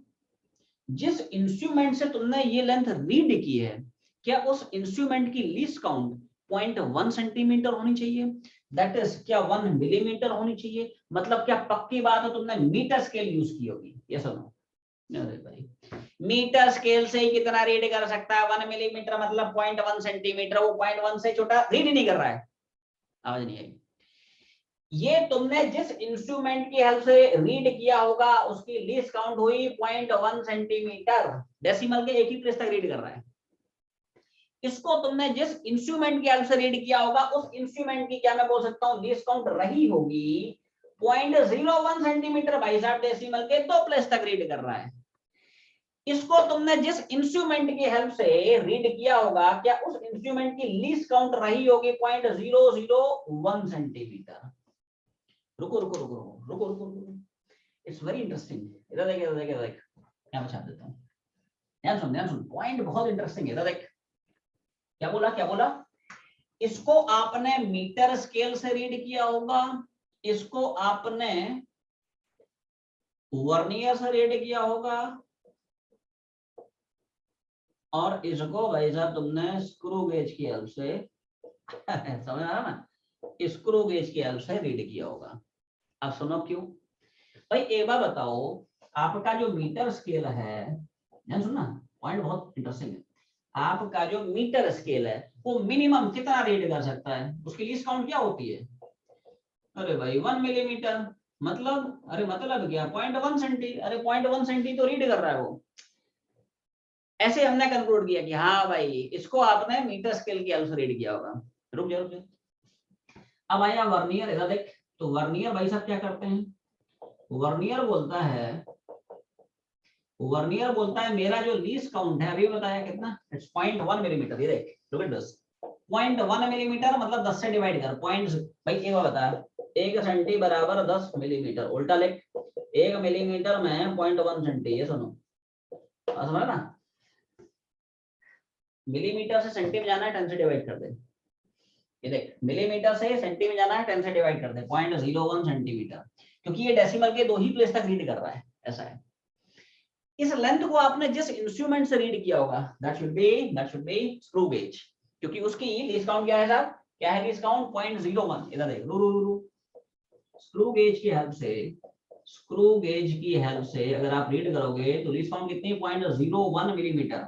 जिस इंस्ट्रूमेंट से तुमने ये लेंथ रीड की है, क्या उस इंस्ट्रूमेंट की लीस्ट काउंट 0.1 सेंटीमीटर होनी चाहिए? दैट इज क्या 1 मिलीमीटर होनी चाहिए? मतलब क्या पक्की बात है तुमने मीटर स्केल यूज की होगी? ये सुनो, अरे भाई मीटर स्केल से ही कितना रीड कर सकता है? 1 मिलीमीटर मतलब 0.1 सेंटीमीटर। वो 0.1 से छोटा रीड ही नहीं कर रहा है। आवाज नहीं आई? ये तुमने जिस इंस्ट्रूमेंट की हेल्प से रीड किया होगा उसकी लीस्ट काउंट हुई 0.1 सेंटीमीटर। डेसिमल के एक ही प्लेस तक रीड कर रहा है। इसको तुमने जिस इंस्ट्रूमेंट की हेल्प से रीड किया होगा उस इंस्ट्रूमेंट की क्या मैं बोल सकता हूं लीस्ट काउंट रही होगी 0.01 सेंटीमीटर। भाई साहब डेसिमल के 2 प्लेस तक रीड कर रहा है। इसको तुमने जिस इंस्ट्रूमेंट की हेल्प से रीड किया होगा क्या उस इंस्ट्रूमेंट की लीस्ट काउंट रही होगी 0.001 सेंटीमीटर। रुको, इट्स वेरी इंटरेस्टिंग। इधर देख क्या बता देता हूं, ध्यान सुन, पॉइंट बहुत इंटरेस्टिंग है। इधर देख क्या बोला? इसको आपने मीटर स्केल से रीड किया होगा, इसको आपने वर्नियर से रीड किया होगा, और इसको भाई साहब तुमने स्क्रू गेज की हेल्प से समझ आ रहा ना, स्क्रू गेज की हेल्प से रीड किया होगा। अब सुनो क्यों भाई, एक बार बताओ, आपका जो मीटर स्केल है, ध्यान सुनना, पॉइंट बहुत इंटरेस्टिंग है। आपका जो मीटर स्केल है वो मिनिमम कितना रीड कर सकता है? उसकी लीस्ट काउंट क्या होती है? अरे भाई 1 मिलीमीटर। मतलब अरे मतलब क्या 0.1 सेंटी? अरे 0.1 सेंटी तो रीड कर रहा है वो। ऐसे हमने कंक्लूड किया कि हाँ भाई इसको आपने मीटर स्केल की हेल्प से रीड किया होगा। रुक जाओ, अब आया वर्नियर। इधर देख, तो वर्नियर भाई साहब क्या करते हैं? वर्नियर बोलता है मेरा जो लीस्ट काउंट है अभी बताया कितना, इट्स 0.1 मिलीमीटर। ये देख, लुक एट दिस, 0.1 मिलीमीटर मतलब 10 से डिवाइड कर पॉइंट। भाई एक बार बता, 1 सेंटी बराबर 10 मिलीमीटर। उल्टा लिख, 1 मिलीमीटर में 0.1 सेंटी। ये सुनो, समझ ना, मिलीमीटर से सेंटी में जाना है, 10 से डिवाइड कर दे। ये देख मिलीमीटर से सेंटी में जाना है, 10 से डिवाइड कर दे 0.01 सेंटीमीटर, क्योंकि ये डेसिमल के 2 ही प्लेस तक रीड कर रहा है, ऐसा है। इस लेंथ को आपने जिस इंस्ट्रूमेंट से रीड किया होगा that should be screw gauge, क्योंकि उसकी लीस्ट काउंट क्या है साहब, क्या है लीस्ट काउंट 0.01। इधर देख स्क्रू गेज की हेल्प से अगर आप रीड करोगे तो लीस्ट काउंट कितनी 0.01 मिलीमीटर,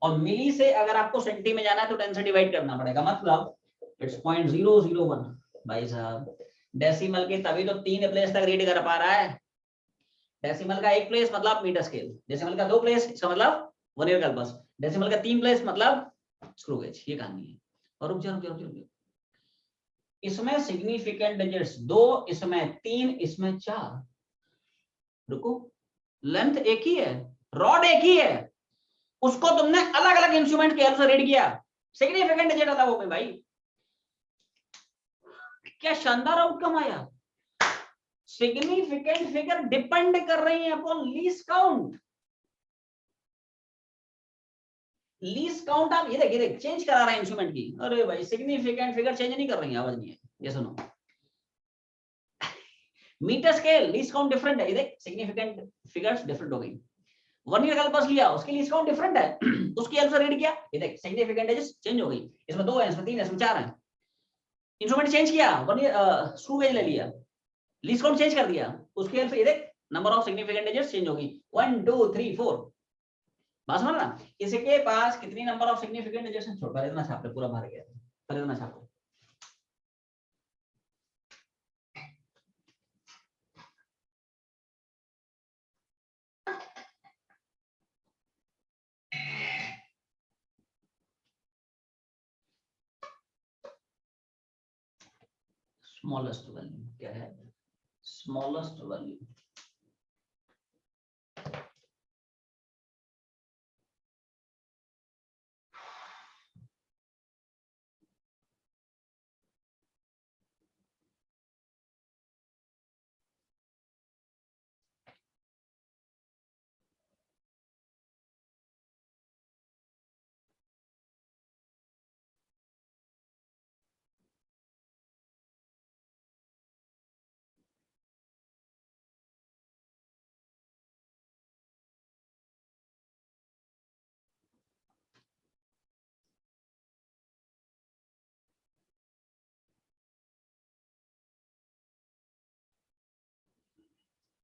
और मिली से अगर आपको सेंटी में जाना है तो 10 से डिवाइड करना पड़ेगा, मतलब इट्स 0.001। भाई साहब डेसिमल के तभी तो 3 प्लेस तक रीड कर पा रहा है। डेसिमल का 1 प्लेस मतलब मीटर स्केल, डेसिमल का 2 प्लेस इसका मतलब वर्नियर कैलिपर्स, डेसिमल का 3 प्लेस मतलब स्क्रू गेज। ये कहानी है। और रुक जा, इसमें सिग्निफिकेंट डिजिट्स 2, इसमें 3, इसमें 4। रुको, लेंथ एक ही है, रॉड एक ही है, उसको तुमने अलग अलग इंस्ट्रूमेंट के हेल्प से रीड किया, सिग्निफिकेंट डिजिट अलग हो गए। भाई क्या शानदार आउटकम आया। सिग्निफिकेंट फिगर डिपेंड कर रही है upon least count. Least count आप ये देख चेंज करा रहे हैं इंस्ट्रूमेंट की। अरे भाई सिग्निफिकेंट फिगर चेंज नहीं कर रही है, आवाज नहीं है। ये सुनो, metre scale least count different है, ये देख सिग्निफिकेंट फिगर्स डिफरेंट हो गई। वर्नियर कैलिपर्स लिया, उसकी लीस्ट काउंट डिफरेंट है, उसकी हेल्प से रीड किया, ये देख सिग्निफिकेंट एजेस चेंज हो गई, इसमें 2 है, इसमें 3 है, इसमें 4 है। इंस्ट्रूमेंट चेंज किया, वर्नियर स्क्रू गेज ले लिया, लीस्ट काउंट चेंज कर दिया, उसकी हेल्प से ये देख number of significant edges change होगी 1 2 3 4। बात समझ रहा, इसके पास कितनी नंबर ऑफ सिग्निफिकेंट एजेस हैं, छोड़, पहले इतना छाप ले, पूरा भर गया, पहले इतना छाप ले। स्मॉलेस्ट वैल्यू क्या है, स्मॉलेस्ट वैल्यू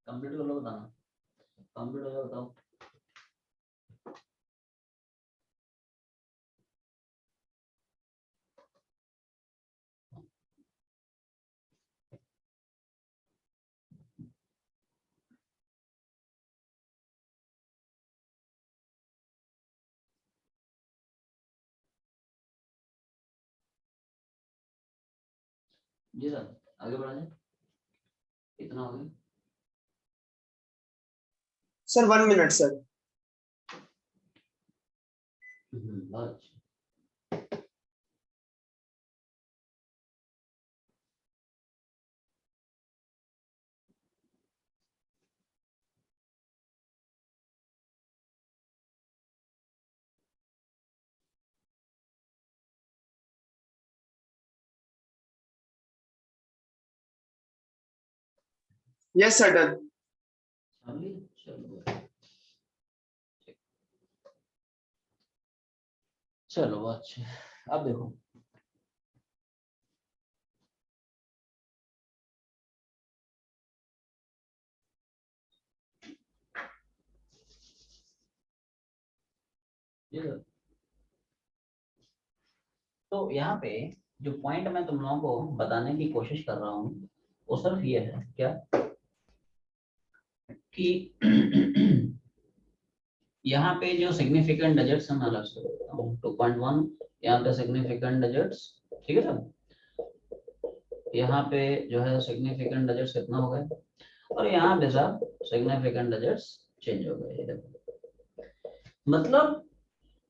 कंप्लीट कर लो, बताना कंप्लीट हो गया, बताओ। जी सर, आगे बढ़ा जाए, इतना हो गया सर 1 मिनट सर। बहुत अच्छा। Yes sir, done. चलो अच्छा, अब देखो तो यहाँ पे जो पॉइंट मैं तुम लोगों को बताने की कोशिश कर रहा हूँ वो सिर्फ ये है क्या कि यहाँ पे जो सिग्निफिकेंट डिजिट्स मैं अलग से बताता हूँ 2.1, यहाँ पे सिग्निफिकेंट डिजिट्स, ठीक है सर, यहाँ पे जो है सिग्निफिकेंट डिजिट्स कितना हो गए, और यहाँ पे सब सिग्निफिकेंट डिजिट्स चेंज हो गए। मतलब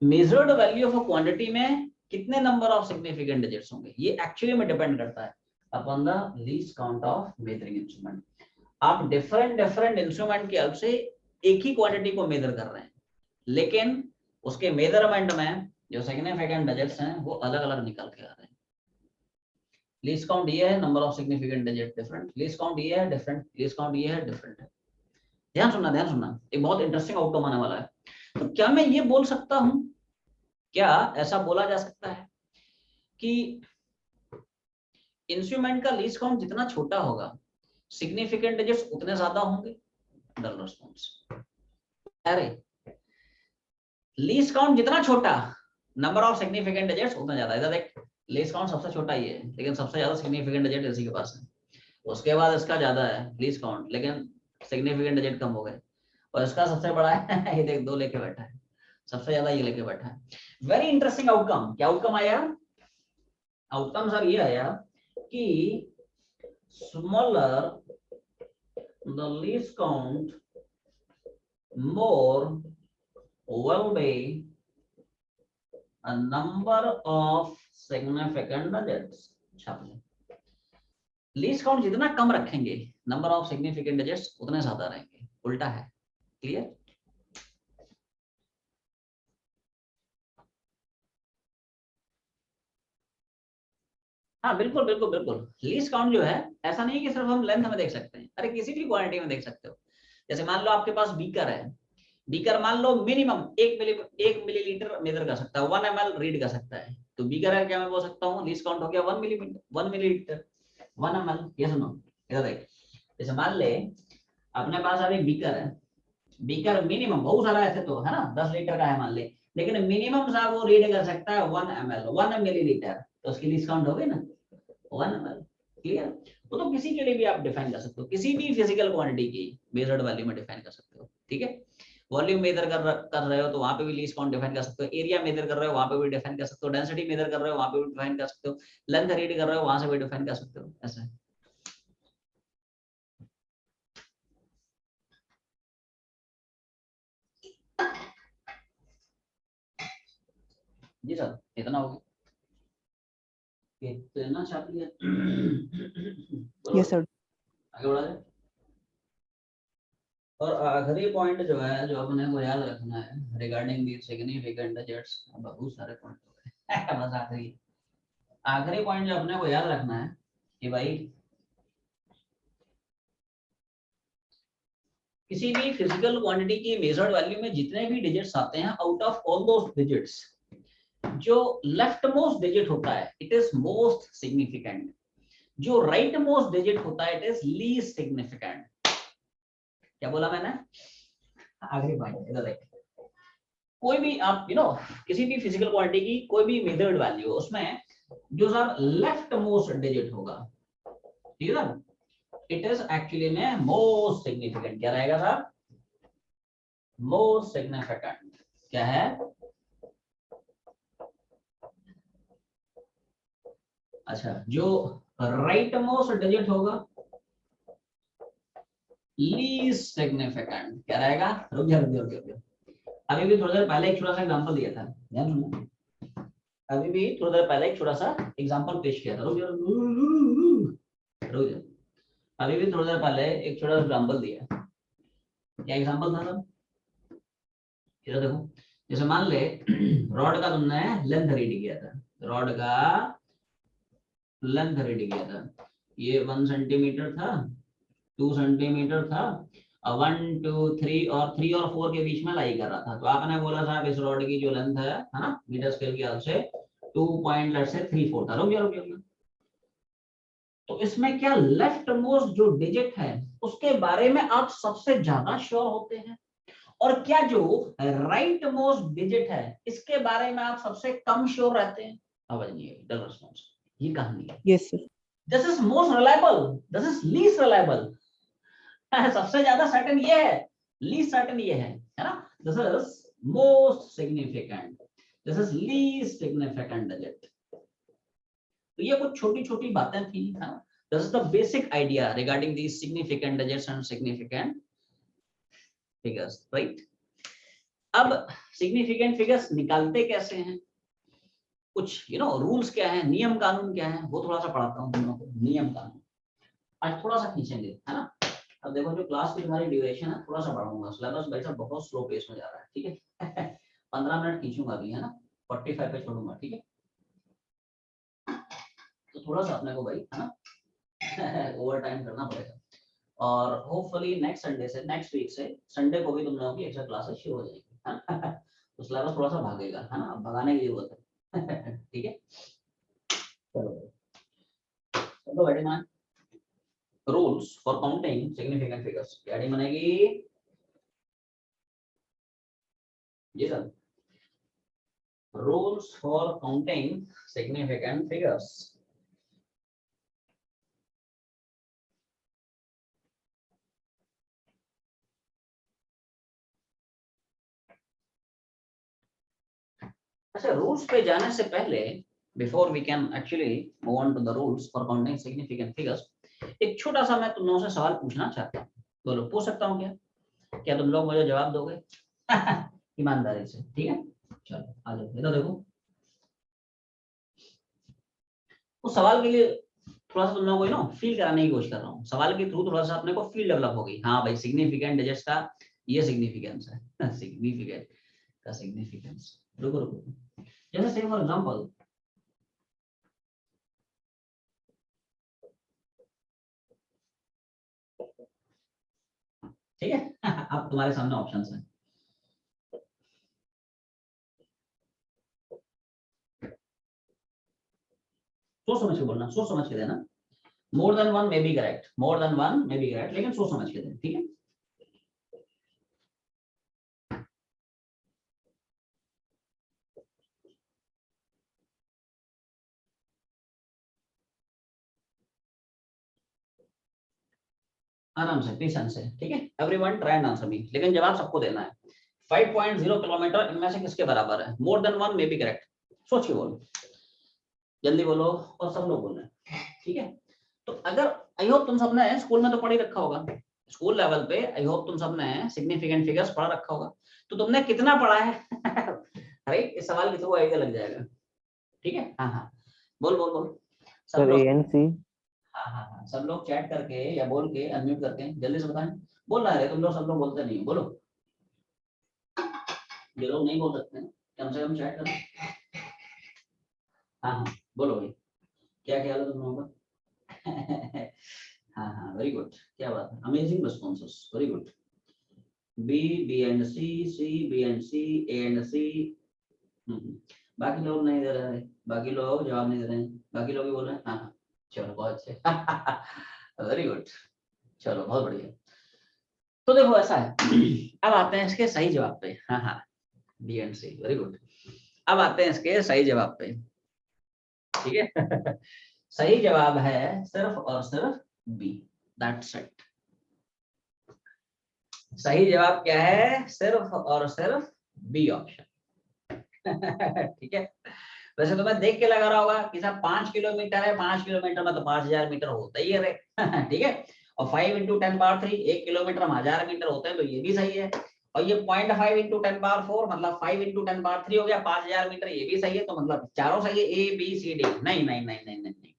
मेजर्ड वैल्यू ऑफ क्वांटिटी में कितने नंबर ऑफ सिग्निफिकेंट डिजिट्स होंगे, ये एक्चुअली में डिपेंड करता है upon the least count of measuring instrument. आप डिफरेंट इंस्ट्रूमेंट की हेल्प से एक ही क्वांटिटी को मेजर कर रहे हैं, लेकिन उसके मेजरमेंट में जो सिग्निफिकेंट डिजिट्स हैं वो अलग अलग निकल के आ रहे हैं। लीस्ट काउंट ये है, number of significant digit different, least count ये है डिफरेंट, लीस्ट काउंट ये है डिफरेंट है। ध्यान सुनना, एक बहुत इंटरेस्टिंग आउटकम आने वाला है। तो क्या मैं ये बोल सकता हूं, क्या ऐसा बोला जा सकता है कि इंस्ट्रूमेंट का लीस्ट काउंट जितना छोटा होगा सिग्निफिकेंट डिजिट्स उतने ज्यादा होंगे? डल रिस्पॉन्स। अरे लीस्ट काउंट जितना छोटा, नंबर ऑफ सिग्निफिकेंट डिजिट्स उतना ज्यादा। इधर देख, लीस्ट काउंट सबसे छोटा ही है, लेकिन सबसे ज्यादा सिग्निफिकेंट डिजिट इसी के पास है। उसके बाद इसका ज्यादा है लीस्ट काउंट, लेकिन सिग्निफिकेंट डिजिट कम हो गए। और इसका सबसे बड़ा है ये देख, 2 लेके बैठा है, सबसे ज्यादा ये लेके बैठा है। Very interesting outcome. क्या आउटकम आया? आउटकम सर ये आया कि smaller the least count more will be a number of significant digits. Least count जितना कम रखेंगे नंबर ऑफ सिग्निफिकेंट डिजिट्स उतने ज्यादा रहेंगे। उल्टा है। क्लियर? हाँ बिल्कुल बिल्कुल बिल्कुल। लीस्ट काउंट जो है ऐसा नहीं कि सिर्फ हम लेंथ में देख सकते हैं, अरे किसी भी क्वांटिटी में देख सकते हो। जैसे मान लो आपके पास बीकर है, बीकर मान लो मिनिमम 1 मिलीलीटर मेजर कर सकता है, 1 ml रीड कर सकता है। तो बीकर है, क्या मैं बोल सकता हूँ लीस्ट काउंट हो गया 1 मिलीलीटर 1 ml। ये सुनो इधर देख, जैसे मान ले अपने पास अभी बीकर है, बीकर मिनिमम बहुत सारा ऐसे तो है ना 10 लीटर का है मान ले, लेकिन मिनिमम सा वो रीड कर सकता है 1 ml 1 मिलीलीटर, तो उसकी लीस्ट काउंट हो गई ना 1 ml। क्लियर? तो किसी के लिए भी आप डिफाइन कर सकते हो, किसी भी फिजिकल क्वांटिटी की मेजर्ड वैल्यू में डिफाइन कर सकते हो। ठीक है? वॉल्यूम मेजर कर रहे हो तो वहां पे भी लीस्ट काउंट डिफाइन कर सकते हो, एरिया मेजर कर रहे हो वहां पे भी डिफाइन कर सकते हो, डेंसिटी मेजर कर रहे हो वहां पे भी डिफाइन कर सकते हो, लेंथ रीड कर रहे हो वहां से भी डिफाइन कर सकते हो। ऐसा जी सर, इतना हो गया, इतना चाहती है। Yes sir. आगे बढ़ा जाए। और आखिरी पॉइंट जो है जो अपने को याद रखना है रिगार्डिंग दी सिग्निफिकेंट डिजिट्स, बहुत सारे पॉइंट हो गए बस आखिरी पॉइंट जो अपने को याद रखना है कि भाई किसी भी फिजिकल क्वांटिटी की मेजर्ड वैल्यू में जितने भी डिजिट्स आते हैं, out of all those digits जो लेफ्ट मोस्ट डिजिट होता है इट इज मोस्ट सिग्निफिकेंट, जो राइट मोस्ट डिजिट होता है इट इज लीस्ट सिग्निफिकेंट। क्या बोला मैंने? आखिरी पॉइंट इधर देख, कोई भी आप किसी भी फिजिकल क्वांटिटी की कोई भी मेजर्ड वैल्यू उसमें जो सर लेफ्ट मोस्ट डिजिट होगा, ठीक है, इट इज एक्चुअली में मोस्ट सिग्निफिकेंट। क्या रहेगा सर? Most significant. क्या है? अच्छा, जो राइट मोस्ट डिजिट होगा लीस्ट सिग्निफिकेंट। क्या रहेगा? रुक जा। अभी भी थोड़ी देर पहले एक छोटा सा एग्जांपल दिया था, ध्यान सुनना। अभी भी थोड़ी देर पहले एक छोटा सा एग्जांपल पेश किया था। रुक जा। अभी भी थोड़ी देर पहले एक छोटा सा एग्जांपल दिया। क्या एग्जांपल था सर? इधर देखो, जैसे मान ले रॉड का तुमने लेंथ रीड किया था, रॉड का लेंथ रीड किया था, ये 1 सेंटीमीटर था, 2 सेंटीमीटर था, 1 2 3 और 3 और 4 के बीच में लाई कर रहा था। तो आपने बोला साहब इस रॉड की जो लेंथ है ना मीटर स्केल की हेल्प से 2.34 था। रुक गया। तो इसमें क्या लेफ्ट मोस्ट जो डिजिट है उसके बारे में आप सबसे ज्यादा श्योर होते हैं, और क्या जो राइट मोस्ट डिजिट है इसके बारे में आप सबसे कम श्योर रहते हैं? समझिए डल रिस्पांस, ये कहानी है। Yes sir. This is most reliable, this is least reliable. सबसे ज्यादा सर्टेन ये है, लीस्ट सर्टेन ये है ना? This is most significant, this is least significant digit. तो ये कुछ छोटी छोटी बातें थी, है ना? This is the basic idea regarding these significant digits and significant figures, right? अब सिग्निफिकेंट फिगर्स निकालते कैसे हैं, कुछ रूल्स क्या है, नियम कानून क्या है, वो थोड़ा सा पढ़ाता हूँ तुम लोगों को। नियम कानून आज थोड़ा सा खींचेंगे, है ना? अब देखो जो क्लास की तुम्हारी ड्यूरेशन है थोड़ा सा बढ़ाऊंगा, सिलेबस भाई साहब बहुत स्लो पेस में जा रहा है, ठीक है? 15 मिनट खींचूंगा अभी, है ना? 45 पे छोड़ूंगा, ठीक है? तो थोड़ा सा अपने को भाई है ना ओवर टाइम करना पड़ेगा, और होपफुली नेक्स्ट संडे से, नेक्स्ट वीक से संडे को भी तुम लोगों की एक्स्ट्रा क्लासेस शुरू हो जाएगी, है ना तो सिलेबस थोड़ा सा भागेगा, है ना, भगाने की जरूरत है ठीक है। चलो बैठे मान rules for counting significant figures, क्या डी बनेगी जी sir, rules for counting significant figures। अच्छा, रूल्स पे जाने से पहले before we can actually move on to the rules for counting significant figures, एक छोटा सा मैं तुम लोगों से सवाल पूछना चाहता हूँ, बोलो पूछ सकता हूँ क्या? क्या तुम लोग मुझे जवाब दोगे ईमानदारी से, ठीक है? चलो आ जाओ इधर देखो, उस सवाल के लिए थोड़ा सा तुम लोगों को ना फील कराने की कोशिश कर रहा हूँ, सवाल के थ्रू थोड़ा सा अपने को फील डेवलप होगी, हाँ भाई सिग्निफिकेंट डिजिट्स का ये सिग्निफिकेंस है सिग्निफिकेंट का सिग्निफिकेंस। रुको रुको, जैसे से फॉर एग्जांपल ठीक है अब तुम्हारे सामने ऑप्शंस हैं, सोच समझ के बोलना, सोच समझ के देना, more than one may be correct, more than one may be correct, लेकिन सोच समझ के देना, ठीक है? आराम से पेशेंस से, ठीक है? Everyone try and answer me, लेकिन जवाब सबको देना है। 5.0 किलोमीटर इनमें से किसके बराबर है? More than one may be correct, सोच के बोलो, जल्दी बोलो, और सब लोग बोल रहे हैं, ठीक है? तो अगर आई होप तुम सबने स्कूल में तो पढ़ ही रखा होगा, स्कूल लेवल पे आई होप तुम सबने सिग्निफिकेंट फिगर्स पढ़ रखा होगा, तो तुमने कितना पढ़ा है अरे इस सवाल के थ्रू आइडिया लग जाएगा, ठीक है? हाँ हाँ बोल बोल बोल सब सर लोग, ANC। हाँ हाँ हाँ सब लोग चैट करके या बोल के अनम्यूट करके जल्दी से बताएं, बोल रहा है तुम लोग, सब लोग बोलते नहीं, बोलो, जो लोग नहीं बोल सकते हैं कम से कम चैट करो, हाँ हाँ बोलो भाई, क्या ख्याल है तुम लोगों का हाँ हाँ वेरी गुड, क्या बात है, amazing responses, very good. B, B and C, C, B and C, A and C, बाकी लोग नहीं दे रहे हैं, बाकी लोग जवाब नहीं दे रहे हैं, बाकी लोग भी बोल रहे हैं हाँ हाँ चलो बहुत अच्छे वेरी गुड, चलो बहुत बढ़िया। तो देखो ऐसा है अब आते हैं इसके सही जवाब पे, हाँ हाँ B and C, very good. अब आते हैं इसके सही जवाब पे, ठीक है सही जवाब है सिर्फ और सिर्फ बी, दैट्स इट। सही जवाब क्या है? सिर्फ और सिर्फ बी ऑप्शन ठीक है? वैसे तो मैं देख के लगा रहा होगा कि साहब 5 किलोमीटर है, 5 किलोमीटर में तो 5000 मीटर होता ही है रे ठीक है? और 5 × 10⁻³ 1 किलोमीटर में 1000 मीटर होते हैं, तो ये भी सही है। और ये 0.5 × 10⁴ मतलब 5 × 10⁻³ हो गया 5000 मीटर, ये भी सही है, तो मतलब चारों सही है, ए बी सी डी। नहीं नहीं नहीं नहीं नहीं, नहीं।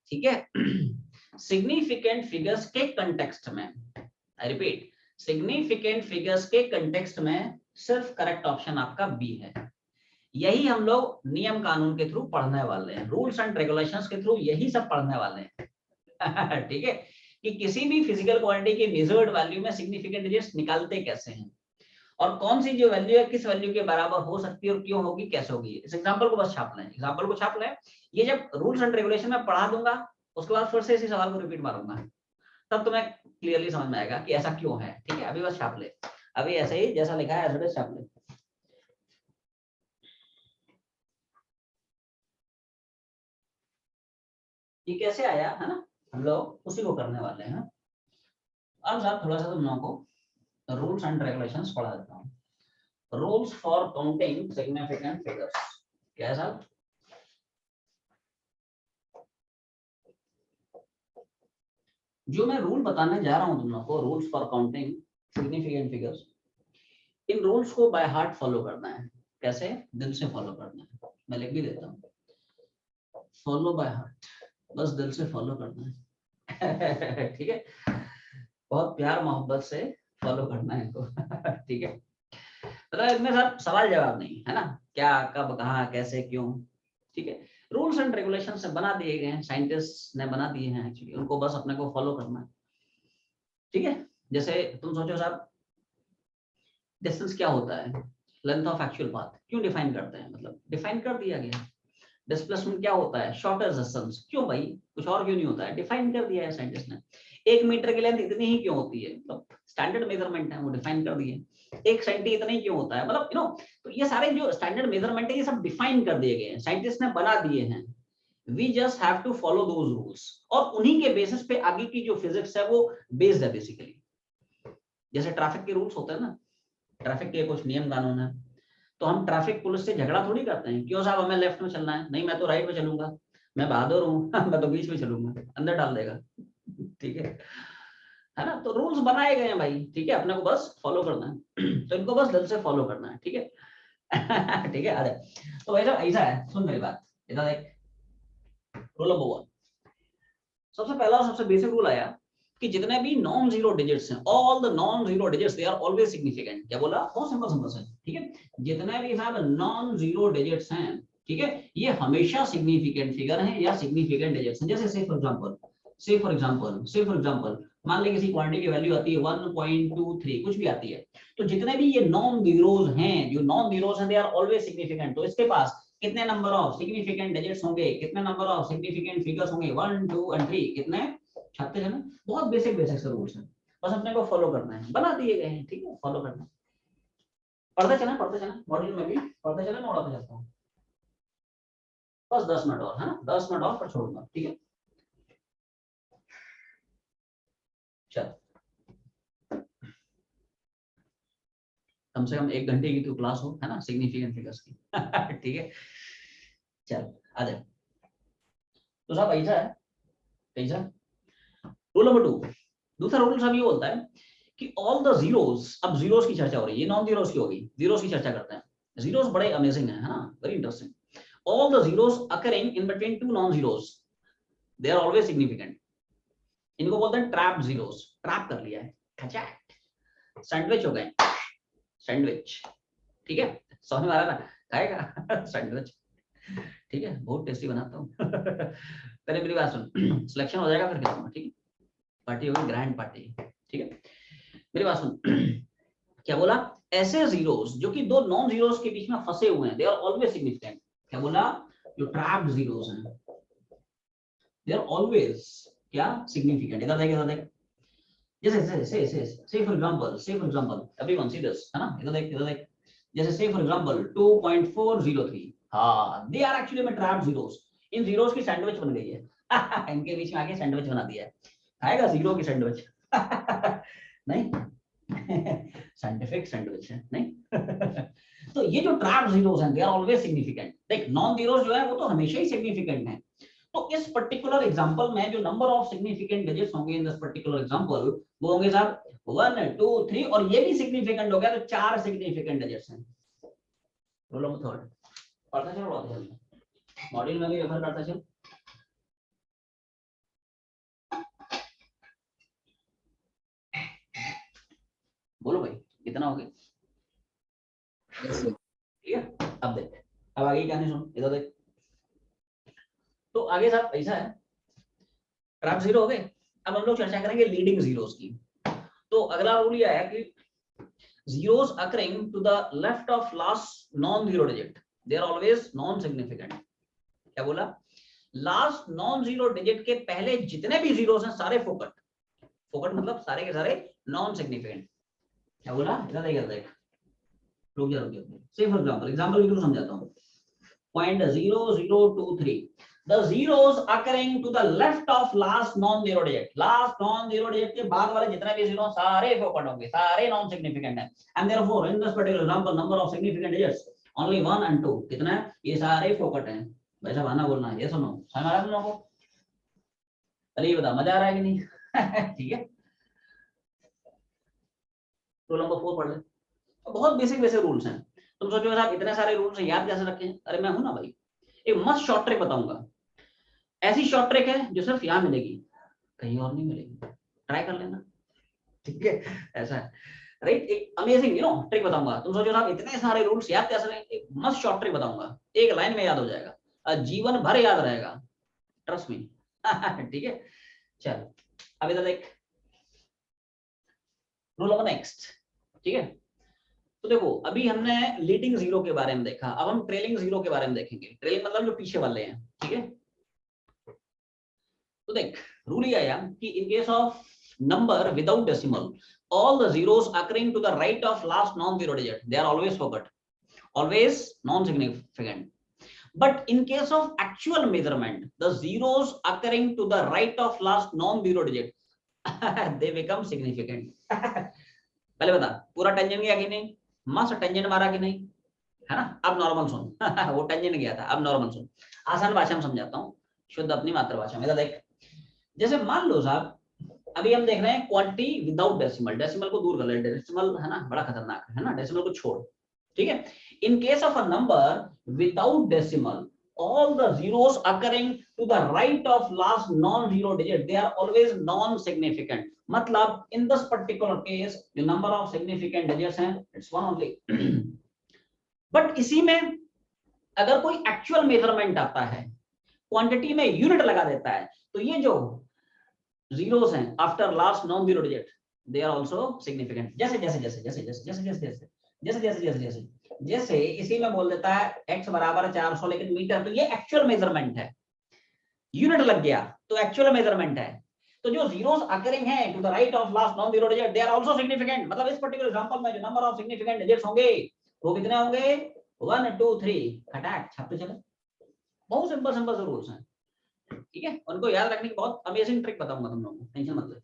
ठीक है सिग्निफिकेंट फिगर्स के कंटेक्स्ट में, आई रिपीट, सिग्निफिकेंट फिगर्स के कंटेक्स्ट में सिर्फ करेक्ट ऑप्शन आपका बी है। यही हम लोग नियम कानून के थ्रू पढ़ने वाले हैं, रूल्स एंड रेगुलेशंस के थ्रू यही सब पढ़ने वाले हैं ठीक है? कि किसी भी फिजिकल क्वांटिटी की मेजर्ड वैल्यू में सिग्निफिकेंट डिजिट्स निकालते कैसे हैं, और कौन सी जो वैल्यू है किस वैल्यू के बराबर हो सकती है और क्यों होगी, कैसे होगी। इस एग्जांपल को बस छाप लें, एग्जांपल को छाप लें, ये जब रूल्स एंड रेगुलेशन में पढ़ा दूंगा उसके बाद फिर से इसी सवाल को रिपीट मारूंगा, तब तुम्हें क्लियरली समझ में आएगा कि ऐसा क्यों है, ठीक है? अभी बस छाप ले, अभी ऐसे ही जैसा लिखा है ऐसे छाप ले। ये कैसे आया है ना, हम लोग उसी को करने वाले हैं। अब साहब थोड़ा सा तुम लोगों को रूल्स एंड रेगुलेशंस पढ़ा देता हूँ। Rules for counting significant figures, क्या है साहब? जो मैं रूल बताने जा रहा हूँ तुम लोगों को, rules for counting significant figures, in rules को बाय हार्ट फॉलो करना है। कैसे? दिल से फॉलो करना है। मैं लिख भी देता हूँ, फॉलो बाय हार्ट, बस दिल से फॉलो करना है ठीक है? बहुत प्यार मोहब्बत से फॉलो करना है इनको ठीक है? मतलब इसमें सब सवाल जवाब नहीं है ना, क्या कब कहाँ कैसे क्यों, ठीक है? रूल्स एंड रेगुलेशन से बना दिए गए हैं, साइंटिस्ट ने बना दिए हैं एक्चुअली, उनको बस अपने को फॉलो करना है, ठीक है। जैसे तुम सोचो साहब, डिस्टेंस क्या होता है, लेंथ ऑफ एक्चुअल पाथ, क्यों डिफाइन करते हैं, मतलब डिफाइन कर दिया गया। डिस्प्लेसमेंट क्या होता है, शॉर्टेस्ट डिस्टेंस, क्यों भाई, कुछ और क्यों नहीं होता है, डिफाइन कर दिया है साइंटिस्ट ने। 1 मीटर की लेंथ इतनी ही क्यों होती है, मतलब स्टैंडर्ड मेजरमेंट है, वो डिफाइन कर दिए। 1 सेंटी इतना ही क्यों होता है, मतलब यू नो, तो ये सारे जो स्टैंडर्ड मेजरमेंट है ये सब डिफाइन कर दिए गए हैं, साइंटिस्ट ने बना दिए हैं। We just have to follow those rules, और उन्हीं के बेसिस पे आगे की जो फिजिक्स है वो बेस्ड है बेसिकली। जैसे ट्रैफिक के रूल्स होते हैं ना, ट्रैफिक के कुछ नियम कानून है, तो हम ट्रैफिक पुलिस से झगड़ा थोड़ी करते हैं, क्यों साहब हमें लेफ्ट में चलना है, नहीं मैं तो राइट में चलूंगा, मैं बहादुर हूँ मैं तो बीच में चलूंगा, अंदर डाल देगा, ठीक है ना। तो रूल्स बनाए गए हैं भाई, ठीक है, अपने को बस फॉलो करना है तो इनको बस दिल से फॉलो करना है, ठीक है ठीक है। अरे तो भाई साहब ऐसा है, सुन मेरी बात, इधर देख, रूल नंबर 1, सबसे पहला सबसे बेसिक रूल आया कि जितने भी नॉन जीरो डिजिट्स हैं, all the non zero digits they are always significant. क्या बोला, बहुत सिंपल सिंपल से, ठीक है। जितने भी साहब नॉन जीरो डिजिट्स हैं, ठीक है, ये हमेशा सिग्निफिकेंट फिगर हैं या सिग्निफिकेंट डिजिट्स हैं। जैसे से फॉर एग्जांपल मान लीजिए किसी क्वांटिटी की वैल्यू आती है 1.23 कुछ भी आती है, तो जितने भी ये नॉन जीरोस हैं, जो नॉन जीरोस हैं, दे आर ऑलवेज सिग्निफिकेंट। तो इसके पास कितने नंबर ऑफ सिग्निफिकेंट डिजिट्स होंगे, कितने नंबर ऑफ सिग्निफिकेंट फिगर्स होंगे, 1 2 और 3, कितने 36 है ना। बहुत बेसिक बेसिक से रूल्स हैं, बस अपने को फॉलो करना है, बना दिए गए हैं, ठीक है, फॉलो करना है। पढ़ते चला मॉड्यूल में भी पढ़ते चले, मैं उड़ाते चलता हूँ, बस 10 मिनट और है ना, 10 मिनट और पर छोड़ूंगा, ठीक है। चल कम से कम 1 घंटे की तो क्लास हो, है ना, सिग्निफिकेंट फिगर्स की ठीक है। चल आ जाए, तो साहब ऐसा है, ऐसा रूल नंबर 2, दूसरा रूल साहब ये बोलता है कि ऑल द जीरोस, अब जीरोस की चर्चा हो रही है, ये नॉन जीरोस की होगी, जीरोस की चर्चा करते हैं। जीरोस बड़े अमेजिंग है ना, very interesting. All the zeros occurring in between 2 non zeros, they are always significant. इनको बोलते हैं ट्रैप जीरोस, ट्रैप कर लिया है, खचाट, सैंडविच हो गए, सैंडविच, ठीक है, समझ में आ रहा है ना, खाएगा सैंडविच, ठीक है, बहुत टेस्टी बनाता हूँ पहले मेरी बात सुन, सिलेक्शन हो जाएगा फिर क्या, ठीक है, पार्टी होगी, ग्रैंड पार्टी, ठीक है। मेरी बात सुन क्या बोला, ऐसे जीरोस जो कि 2 नॉन जीरोस के बीच में फंसे हुए हैं, दे आर ऑलवेज सिग्निफिकेंट। क्या बोला, जो ट्रैप्ड जीरोस हैं, दे आर ऑलवेज क्या, सिग्निफिकेंट। इधर देख, जैसे से for example everyone see this, है ना, इधर देख, जैसे से फॉर एग्जांपल 2.403, हाँ, दे आर एक्चुअली में ट्रैप्ड जीरोस, इन जीरोस की सैंडविच बन गई है इनके बीच में आके सैंडविच बना दिया है, खाएगा जीरो की सैंडविच नहीं साइंटिफिक सैंडविच है नहीं तो ये जो ट्रैप्ड जीरोस हैं, दे आर ऑलवेज सिग्निफिकेंट। देख नॉन जीरोस जो है वो तो हमेशा ही सिग्निफिकेंट है। तो इस पर्टिकुलर एग्जांपल में जो नंबर ऑफ सिग्निफिकेंट डिजिट्स होंगे इन दिस पर्टिकुलर एग्जांपल, वो होंगे साहब 1 2 3, और ये भी सिग्निफिकेंट हो गया, तो 4 सिग्निफिकेंट डिजिट्स हैं। रोल नंबर 3 पढ़ता चल, मॉड्यूल में भी रेफर करता चल। बोलो भाई कितना हो गया, ठीक है। अब देख, अब आगे क्या नहीं सुन, इधर देख, तो आगे साहब ऐसा है, ट्रैप जीरो हो गए, अब हम लोग चर्चा करेंगे लीडिंग जीरोस की। तो अगला रूल ये है कि zeros occurring to the left of last non-zero digit, they are always non-significant। क्या बोला, लास्ट नॉन जीरो डिजिट के पहले जितने भी जीरोस हैं सारे फोकट, फोकट मतलब सारे के सारे नॉन सिग्निफिकेंट। क्या बोला, इधर देख, रुक जा, से फॉर एग्जांपल भी समझाता हूँ, 0.0023, the zeros occurring to the left of last non-zero digit, last non-zero digit के बाद वाले जितने भी जीरो सारे फोकट होंगे, सारे नॉन सिग्निफिकेंट हैं, and therefore in this particular example number of significant digits only 1 and 2, कितना है, ये सारे फोकट हैं। वैसा बहाना बोलना है, ये सुनो, समझ आ रहा है तुम लोगों को, अरे ये बता मजा आ रहा है कि नहीं ठीक है। रूल नंबर 4 पढ़ ले, बहुत बेसिक बेसिक रूल्स हैं। तुम सोचो साहब इतने सारे रूल्स याद कैसे रखे, अरे मैं हूं ना भाई, एक मस्त शॉर्ट ट्रिक बताऊंगा, ऐसी शॉर्ट ट्रिक है जो सिर्फ यहाँ मिलेगी, कहीं और नहीं मिलेगी, ट्राई कर लेना, ठीक है, ऐसा है, राइट। एक अमेजिंग यू नो ट्रिक बताऊंगा, तुम सोचो साहब इतने सारे रूल्स याद कैसे रहेंगे, एक मस्त शॉर्ट ट्रिक बताऊंगा, एक लाइन में याद हो जाएगा। जीवन भर याद रहेगा, ट्रस्ट मी। ठीक है, चल अब इधर देख, रूल नंबर नेक्स्ट। ठीक है, तो देखो अभी हमने लीडिंग जीरो के बारे में देखा, अब हम ट्रेलिंग जीरो के बारे में देखेंगे। ट्रेलिंग मतलब जो पीछे वाले हैं। ठीक है, तो देख रूल ये आया कि in case of number without decimal all the zeros occurring to the right of last non-zero digit, they are always forgot, always non-significant. But in case of actual measurement, the zeros occurring to the right of last non-zero digit, they become significant. पहले बता पूरा tangent गया कि नहीं, मस्त tangent मारा कि नहीं, है ना। अब नॉर्मल सुन। वो टेंजेंट गया था, अब नॉर्मल सुन। आसान भाषा में समझाता हूँ, शुद्ध अपनी मातृभाषा में। देख जैसे मान लो साहब, अभी हम देख रहे हैं क्वांटिटी विदाउट डेसिमल, डेसिमल को दूर कर ले, डेसिमल है ना बड़ा खतरनाक है ना, डेसिमल को छोड़। ठीक है, in case of a number without decimal all the zeros occurring to the right of last non-zero digit, they are always non-significant. मतलब in this particular case the number of significant digits हैं it's one only. but इसी में अगर कोई actual measurement आता है, quantity में unit लगा देता है, तो ये जो zeros हैं after last non-zero digit, they are also significant. जैसे जैसे जैसे जैसे जैसे जैसे जैसे जैसे जैसे जैसे जैसे जैसे जैसे इसी में बोल देता है x बराबर 400, लेकिन मीटर, तो ये एक्चुअल मेजरमेंट है, यूनिट लग गया तो एक्चुअल मेजरमेंट है। तो जो जीरोस अकरिंग है to the right of last non zero digit, they are also significant. मतलब इस पर्टिकुलर एग्जांपल में जो नंबर ऑफ सिग्निफिकेंट डिजिट्स होंगे वो कितने होंगे, 1 2 3 खटाक छापते चले। बहुत सिंपल सिंपल से रूल्स हैं। ठीक है, उनको याद रखने की बहुत अमेजिंग ट्रिक बताऊंगा तुम लोगों को, टेंशन मत ले।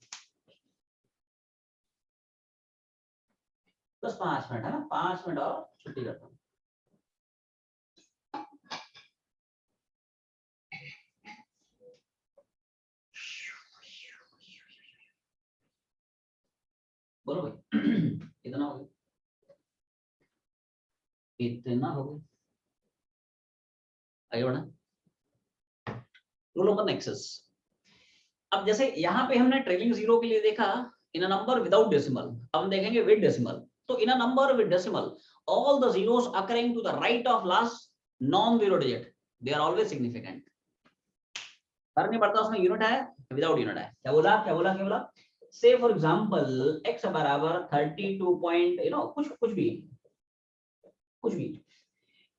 बस 5 मिनट है ना, 5 मिनट और छुट्टी करता हूँ। बोलो भाई कितना हो गया, इतना हो गया, आगे बढ़ा। Rule number nexus. अब जैसे यहाँ पे हमने ट्रेलिंग जीरो के लिए देखा in a number without decimal, अब हम देखेंगे विद डेसिमल। तो in a number with decimal all the zeros occurring to the right of last non-zero digit, they are always significant. फर्क नहीं पड़ता उसमें यूनिट है विदाउट यूनिट है। क्या बोला क्या बोला क्या बोला, से फॉर एग्जांपल x बराबर 32 पॉइंट कुछ भी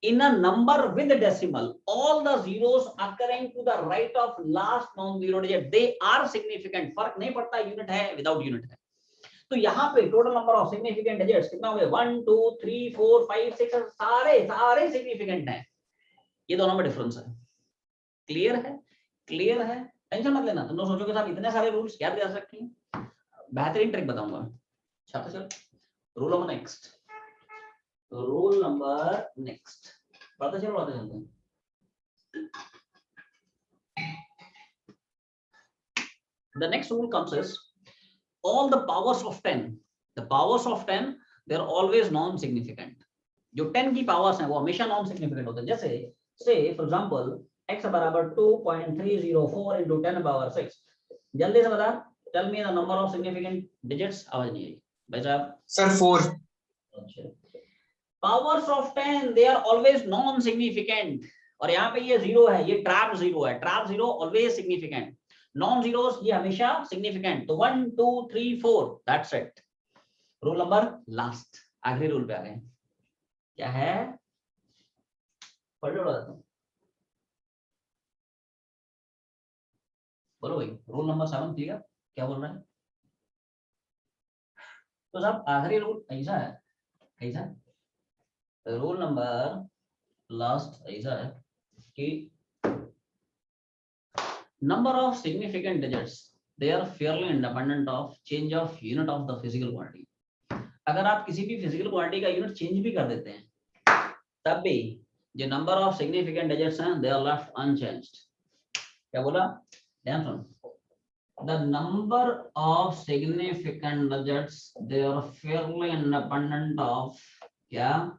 in a number with decimal, all the zeros occurring to the right of last non-zero digit, they are significant. फर्क नहीं पड़ता यूनिट है विदाउट यूनिट है। तो यहाँ पे total number of significant digits कितना हो गया, 1 2 3 4 5 6, सारे सिग्निफिकेंट हैं। ये दोनों में डिफरेंस है। क्लियर है, क्लियर है, टेंशन मत लेना। तुम लोग सोचोगे साहब इतने सारे रूल्स याद कर सकते हैं, बेहतरीन ट्रिक बताऊंगा। चल rule number next, rule number next पढ़ते चलते। The next rule comes is all the powers of 10, the powers of 10, they are always non significant. जो 10 की पावर्स हैं वो हमेशा नॉन सिग्निफिकेंट होते हैं। जैसे से फॉर एग्जांपल x बराबर 2.304 into 10 power 6, जल्दी से बता, tell me the number of significant digits. आवाज नहीं आई भाई साहब। सर 4। अच्छा, powers of 10 they are always non significant। और यहाँ पे ये जीरो है, ये ट्रैप जीरो है, trap zero always significant, non zeros ये हमेशा सिग्निफिकेंट। तो 1 2 3 4 that's it. Rule number last, आखिरी रूल पे आ गए, क्या है पढ़ लो, बोलो भाई। रूल नंबर 7 क्लियर, क्या बोल रहा है? तो साहब आखिरी रूल ऐसा है, ऐसा रूल नंबर लास्ट ऐसा है कि number of significant digits, they are fairly independent of change of unit of the physical quantity। अगर आप किसी भी फिजिकल क्वांटिटी का यूनिट चेंज भी कर देते हैं तब भी जो नंबर ऑफ सिग्निफिकेंट डिजिट्स हैं they are left unchanged। क्या बोला, ध्यान सुन, the number of significant digits they are fairly independent of क्या,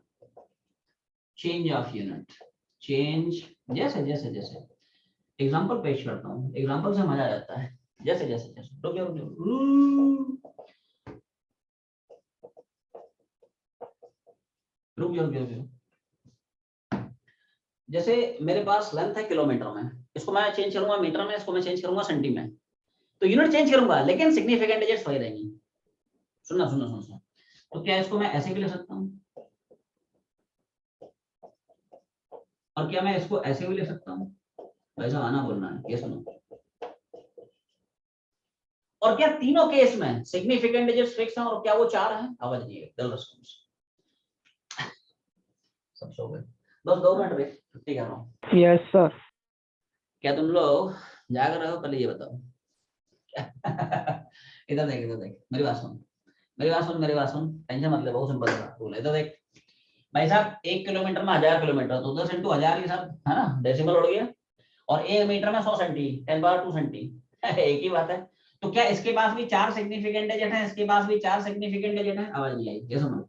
change of unit, change। जैसे जैसे जैसे एग्जांपल पेश करता हूँ, एग्जांपल से मजा आ जाता है। जैसे जैसे जैसे रुक जाओ रुक जाओ, जैसे मेरे पास लेंथ है किलोमीटर में, इसको मैं चेंज करूंगा मीटर में, इसको मैं चेंज करूंगा सेंटी में, तो यूनिट चेंज करूंगा लेकिन सिग्निफिकेंट डिजिट्स वही रहेंगी। सुनना सुनना सुनना, तो क्या इसको मैं ऐसे भी लिख सकता हूँ, और क्या मैं इसको ऐसे भी लिख सकता हूँ? वैसा आना बोलना है, ये सुनो। और क्या तीनों केस में सिग्निफिकेंट डिजिट्स फिक्स हैं और क्या वो 4 हैं? आवाज नहीं है, गलत रिस्पांस। सब सो गए, बस 2 मिनट वेट, छुट्टी कर रहा हूँ। Yes, sir. क्या तुम लोग जाग रहे हो? पहले ये बताओ। इधर देख, मेरी बात सुन, मेरी बात सुन, टेंशन मत ले, बहुत सिंपल है रूल। इधर देख भाई साहब, 1 किलोमीटर में 1000 किलोमीटर, तो 10 into 1000 के साथ है ना, डेसिमल उड़ गया। और 1 मीटर में 100 सेंटी, 10⁻2 सेंटी, एक ही बात है। तो क्या इसके पास भी 4 सिग्निफिकेंट डिजिट है, इसके पास भी 4 सिग्निफिकेंट डिजिट है? आवाज नहीं आई, ये सुनो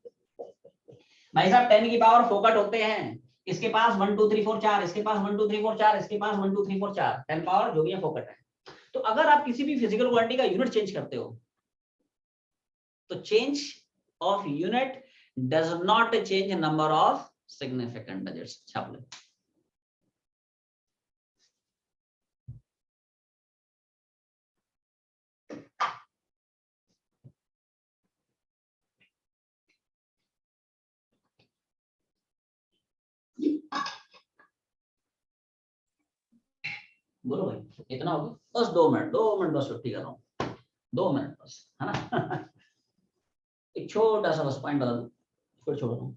भाई साहब, 10 की पावर फोकट होते हैं, इसके पास 1 2 3 4 4, इसके पास 1 2 3 4 4, इसके पास 1 2 3 4 4, 10 पावर जो भी है फोकट है। तो अगर आप किसी भी फिजिकल क्वांटिटी का यूनिट चेंज करते हो, तो change of unit does not change number of significant digits. छाप ले। बोलो भाई, इतना होगा? बस 2 मिनट, 2 मिनट बस छुट्टी कर रहा हूँ, 2 मिनट बस, है ना। एक छोटा सा बस पॉइंट बता दूं, फिर छोड़ दूं।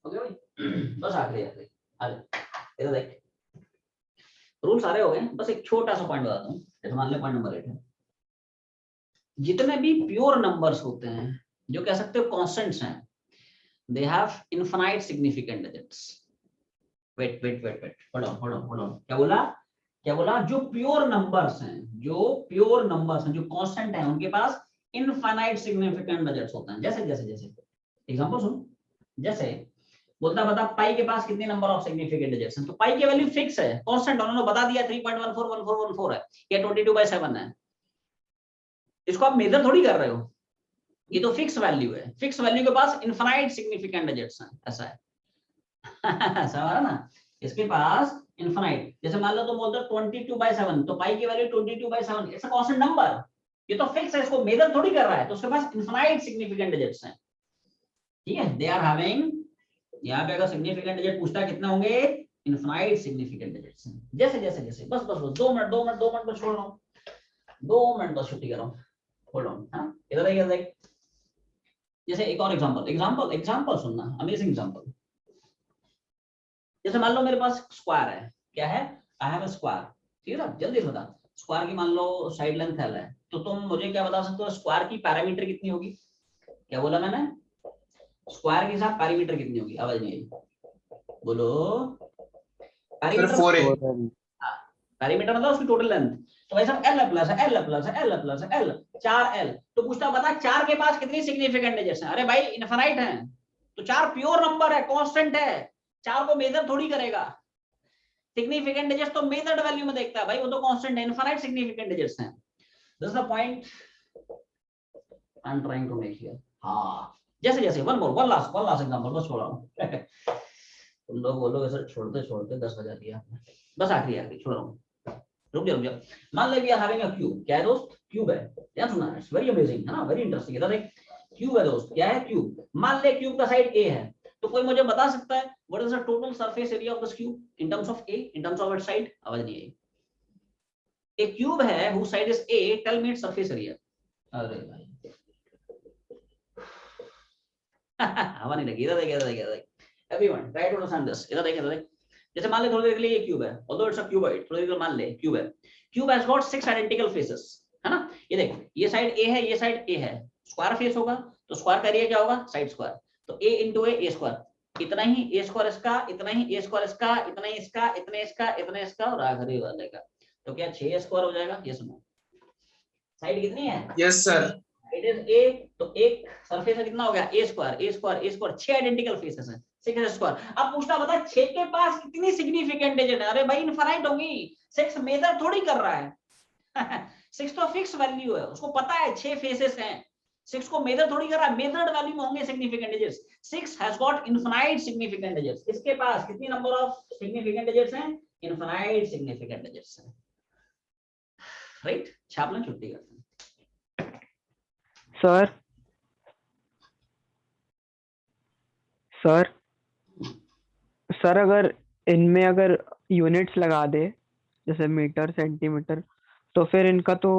ओके भाई, बस आखिरी आ जा, इधर देख, रूल सारे हो गए, बस एक छोटा सा पॉइंट बताता हूँ। जैसे मान ले पॉइंट नंबर 8 है, जितने भी प्योर नंबर्स होते हैं, जो कह सकते हो कांस्टेंट्स हैं, they have infinite significant digits. Wait, hold on, क्या बोला? जो प्योर नंबर्स हैं, जो कांस्टेंट हैं, उनके पास इनफाइनाइट सिग्निफिकेंट डिजिट्स होते हैं। जैसे एग्जांपल सुन, जैसे बोलता बता पाई के पास कितने नंबर ऑफ सिग्निफिकेंट डिजिट्स हैं, तो पाई की वैल्यू फिक्स है, कांस्टेंट, उन्होंने बता दिया 3.141414 है, या 22/7 है। इसको आप मेजर थोड़ी कर रहे हो, ये तो फिक्स वैल्यू है, फिक्स वैल्यू के पास इनफाइनाइट सिग्निफिकेंट डिजिट्स हैं, ऐसा है। समझ ना, इसके पास इनफाइनाइट। जैसे मान लो तुम बोलते हो 22/7, तो पाई की value 22/7, it's a constant number, ये तो फिक्स है, इसको मेजर थोड़ी कर रहा है, तो उसके पास इनफाइनाइट सिग्निफिकेंट डिजिट्स हैं। ठीक है, दे आर हैविंग, यहाँ पे अगर सिग्निफिकेंट डिजिट पूछता है कितने होंगे, इनफाइनाइट सिग्निफिकेंट डिजिट्स हैं। जैसे बस 2 मिनट बस छोड़ रहा हूँ, 2 मिनट बस छुट्टी कर रहा हूँ, होल्ड ऑन। हाँ, इधर देख, जैसे एक और एग्जांपल सुनना, अमेजिंग एग्जांपल। जैसे मान लो मेरे पास स्क्वायर है, क्या है? आई हैव अ स्क्वायर, ठीक है, जल्दी से बता। स्क्वायर की मान लो साइड लेंथ L है, तो तुम मुझे क्या बता सकते हो, स्क्वायर की पैरामीटर कितनी होगी? क्या बोला मैंने? स्क्वायर के साथ पैरामीटर कितनी होगी? आवाज नहीं आई, बोलो। पैरामीटर 4 है। पैरामीटर मतलब उसकी टोटल लेंथ। तो भाई साहब L प्लस है, L प्लस है, L प्लस है, L 4L। तो पूछता बता 4 के पास कितनी सिग्निफिकेंट डिजिट्स हैं? अरे भाई इनफाइनाइट है, तो 4 प्योर नंबर है, कांस्टेंट है, 4 को मेजर थोड़ी करेगा। सिग्निफिकेंट डिजिट्स तो मेजर्ड वैल्यू में देखता है भाई, वो तो कांस्टेंट है, इनफाइनाइट सिग्निफिकेंट डिजिट्स हैं। This is the point I am trying to make here. हां, जैसे वन लास्ट एग्जांपल, बस छोड़ रहा हूं। तुम लोग बोलोगे सर छोड़ते 10 बजा दिया आपने, बस आखिरी छोड़ रहा हूं। रुक जा। मान ले we are having a cube, क्या है दोस्त? क्यूब है, ध्यान सुनना, इट्स वेरी अमेजिंग, है ना, वेरी इंटरेस्टिंग। इधर देख, क्यूब है दोस्त, क्या है? क्यूब। मान ले क्यूब का साइड A है, तो कोई मुझे बता सकता है what is the total surface area of this cube in terms of A, in terms of its side? आवाज नहीं आई। एक क्यूब है whose side is A, tell me its surface area. अरे भाई हवा नहीं लगी। इधर देख, everyone try to understand this. इधर देख, जैसे मान ले थोड़ी देर के लिए ये क्यूब है, ऑल्दो इट्स अ क्यूबॉइड, थोड़ी देर के लिए मान ले क्यूब है। Cube has got 6 identical faces, है ना। ये देख, ये साइड A है, ये साइड A है, स्क्वायर फेस होगा, तो स्क्वायर का एरिया क्या होगा? Side square. तो A into A स्क्वायर, इतना ही A स्क्वायर इसका, इतना ही A स्क्वायर इसका, इतना ही इसका, इतने इसका, इतने इसका और आखिरी वाले का। तो क्या 6 स्क्वायर हो जाएगा? ये सुनो, साइड कितनी है? Yes sir. It is A, तो एक सरफेस कितना हो गया? A स्क्वायर, 6 आइडेंटिकल फेसेस हैं, 6 स्क्वायर। अब पूछना बता 6 के पास कितनी सिग्निफिकेंट डिजिट है? अरे भाई इनफाइनाइट होगी, 6 मेजर थोड़ी कर रहा है। 6 तो फिक्स वैल्यू है, उसको पता है 6 फेसेस हैं, 6 को मेजर थोड़ी कर रहा है, मेजर्ड वैल्यू में होंगे significant digits. 6 has got infinite significant digits. इसके पास कितनी नंबर ऑफ सिग्निफिकेंट डिजिट्स हैं? इनफिनाइट सिग्निफिकेंट डिजिट्स हैं, राइट। छाप लें, छुट्टी करते हैं। सर सर सर अगर इनमें अगर यूनिट्स लगा दे जैसे मीटर सेंटीमीटर, तो फिर इनका तो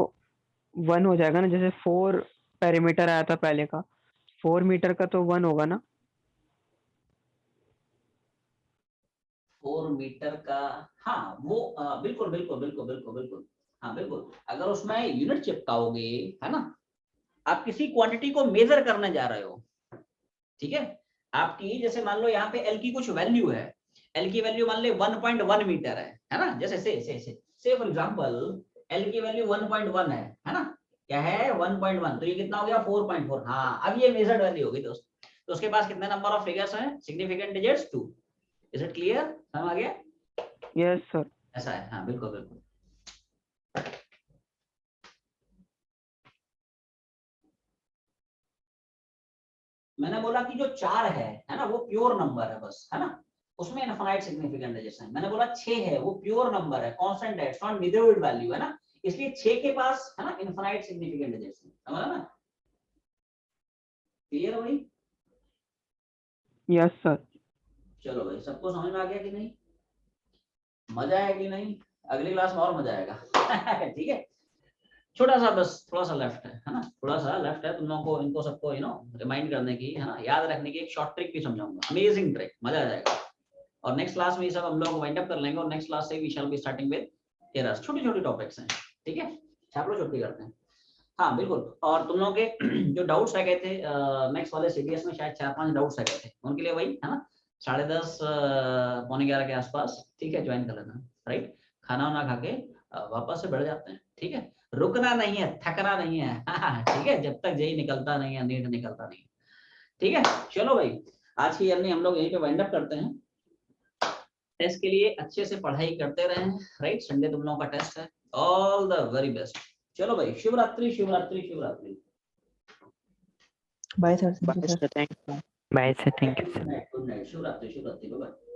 1 हो जाएगा ना। जैसे 4 पेरीमीटर आया था पहले का, 4 मीटर का तो 1 होगा ना। 4 मीटर का, हाँ वो बिल्कुल बिल्कुल बिल्कुल बिल्कुल बिल्कुल, हाँ बिल्कुल। अगर उसमें यूनिट चिपकाओगे, है ना, आप किसी क्वांटिटी को मेजर करने जा रहे हो, ठीक है। आपकी जैसे मान लो यहाँ पे एल की कुछ वैल्यू है, एल की वैल्यू मान ले 1.1 मीटर है ना। जैसे से फॉर एग्जांपल एल की वैल्यू 1.1 है ना, क्या है 1.1, तो ये कितना हो गया 4.4। हाँ, अब ये मेजर्ड वैल्यू होगी दोस्त। तो उसके पास कितने नंबर ऑफ फिगर्स हैं? Significant digits 2। Is it clear? समझ आ गया? Yes sir. ऐसा है, हाँ बिल्कुल बिल्कुल। मैंने बोला कि जो 4 है ना, वो प्योर नंबर है बस, है ना, उसमें इनफिनाइट सिग्निफिकेंट डिजिट्स है। मैंने बोला 6 है, वो प्योर नंबर है, कांस्टेंट है, इट्स नॉट मेजर्ड वैल्यू, है ना, इसलिए 6 के पास, है ना, इनफिनाइट सिग्निफिकेंट डिजिट्स है। समझा ना? क्लियर भाई? Yes sir. चलो भाई, सबको समझ में आ गया कि नहीं? मजा आया कि नहीं? अगली क्लास में और मजा आएगा। ठीक है, छोटा सा बस थोड़ा सा लेफ्ट है ना, थोड़ा सा लेफ्ट है। तुम लोगों को इनको सबको रिमाइंड करने की, है ना, याद रखने की एक शॉर्ट ट्रिक भी समझाऊंगा, अमेजिंग ट्रिक, मजा आ जाएगा। और नेक्स्ट क्लास में ये सब हम लोग वाइंड अप कर लेंगे, और नेक्स्ट क्लास से we shall be starting with errors. छोटी छोटी टॉपिक्स हैं, ठीक है। छाप लो, छुट्टी करते हैं। हाँ बिल्कुल। और तुम लोगों के जो डाउट्स रह गए थे नेक्स्ट वाले सीडीएस में, शायद 4-5 डाउट्स रह गए थे, उनके लिए वही, है ना, 10:30 पौने 11 के आसपास, ठीक है, ज्वाइन कर लेना, राइट। खाना वाना खा के वापस से बढ़ जाते हैं, ठीक है। रुकना नहीं है, थकना नहीं है, ठीक है, जब तक जेई निकलता नहीं है, नीट निकलता नहीं है, ठीक है। चलो भाई, आज की जर्नी हम लोग यहीं पे वाइंड अप करते हैं। टेस्ट के लिए अच्छे से पढ़ाई करते रहें, राइट। संडे तुम लोगों का टेस्ट है। All the very best. चलो भाई, Shivratri Shivratri Shivratri. Bye sir. Bye, sir. Thank you. Bye, sir. Thank you, sir. Good night, Shivratri Shivratri, bye.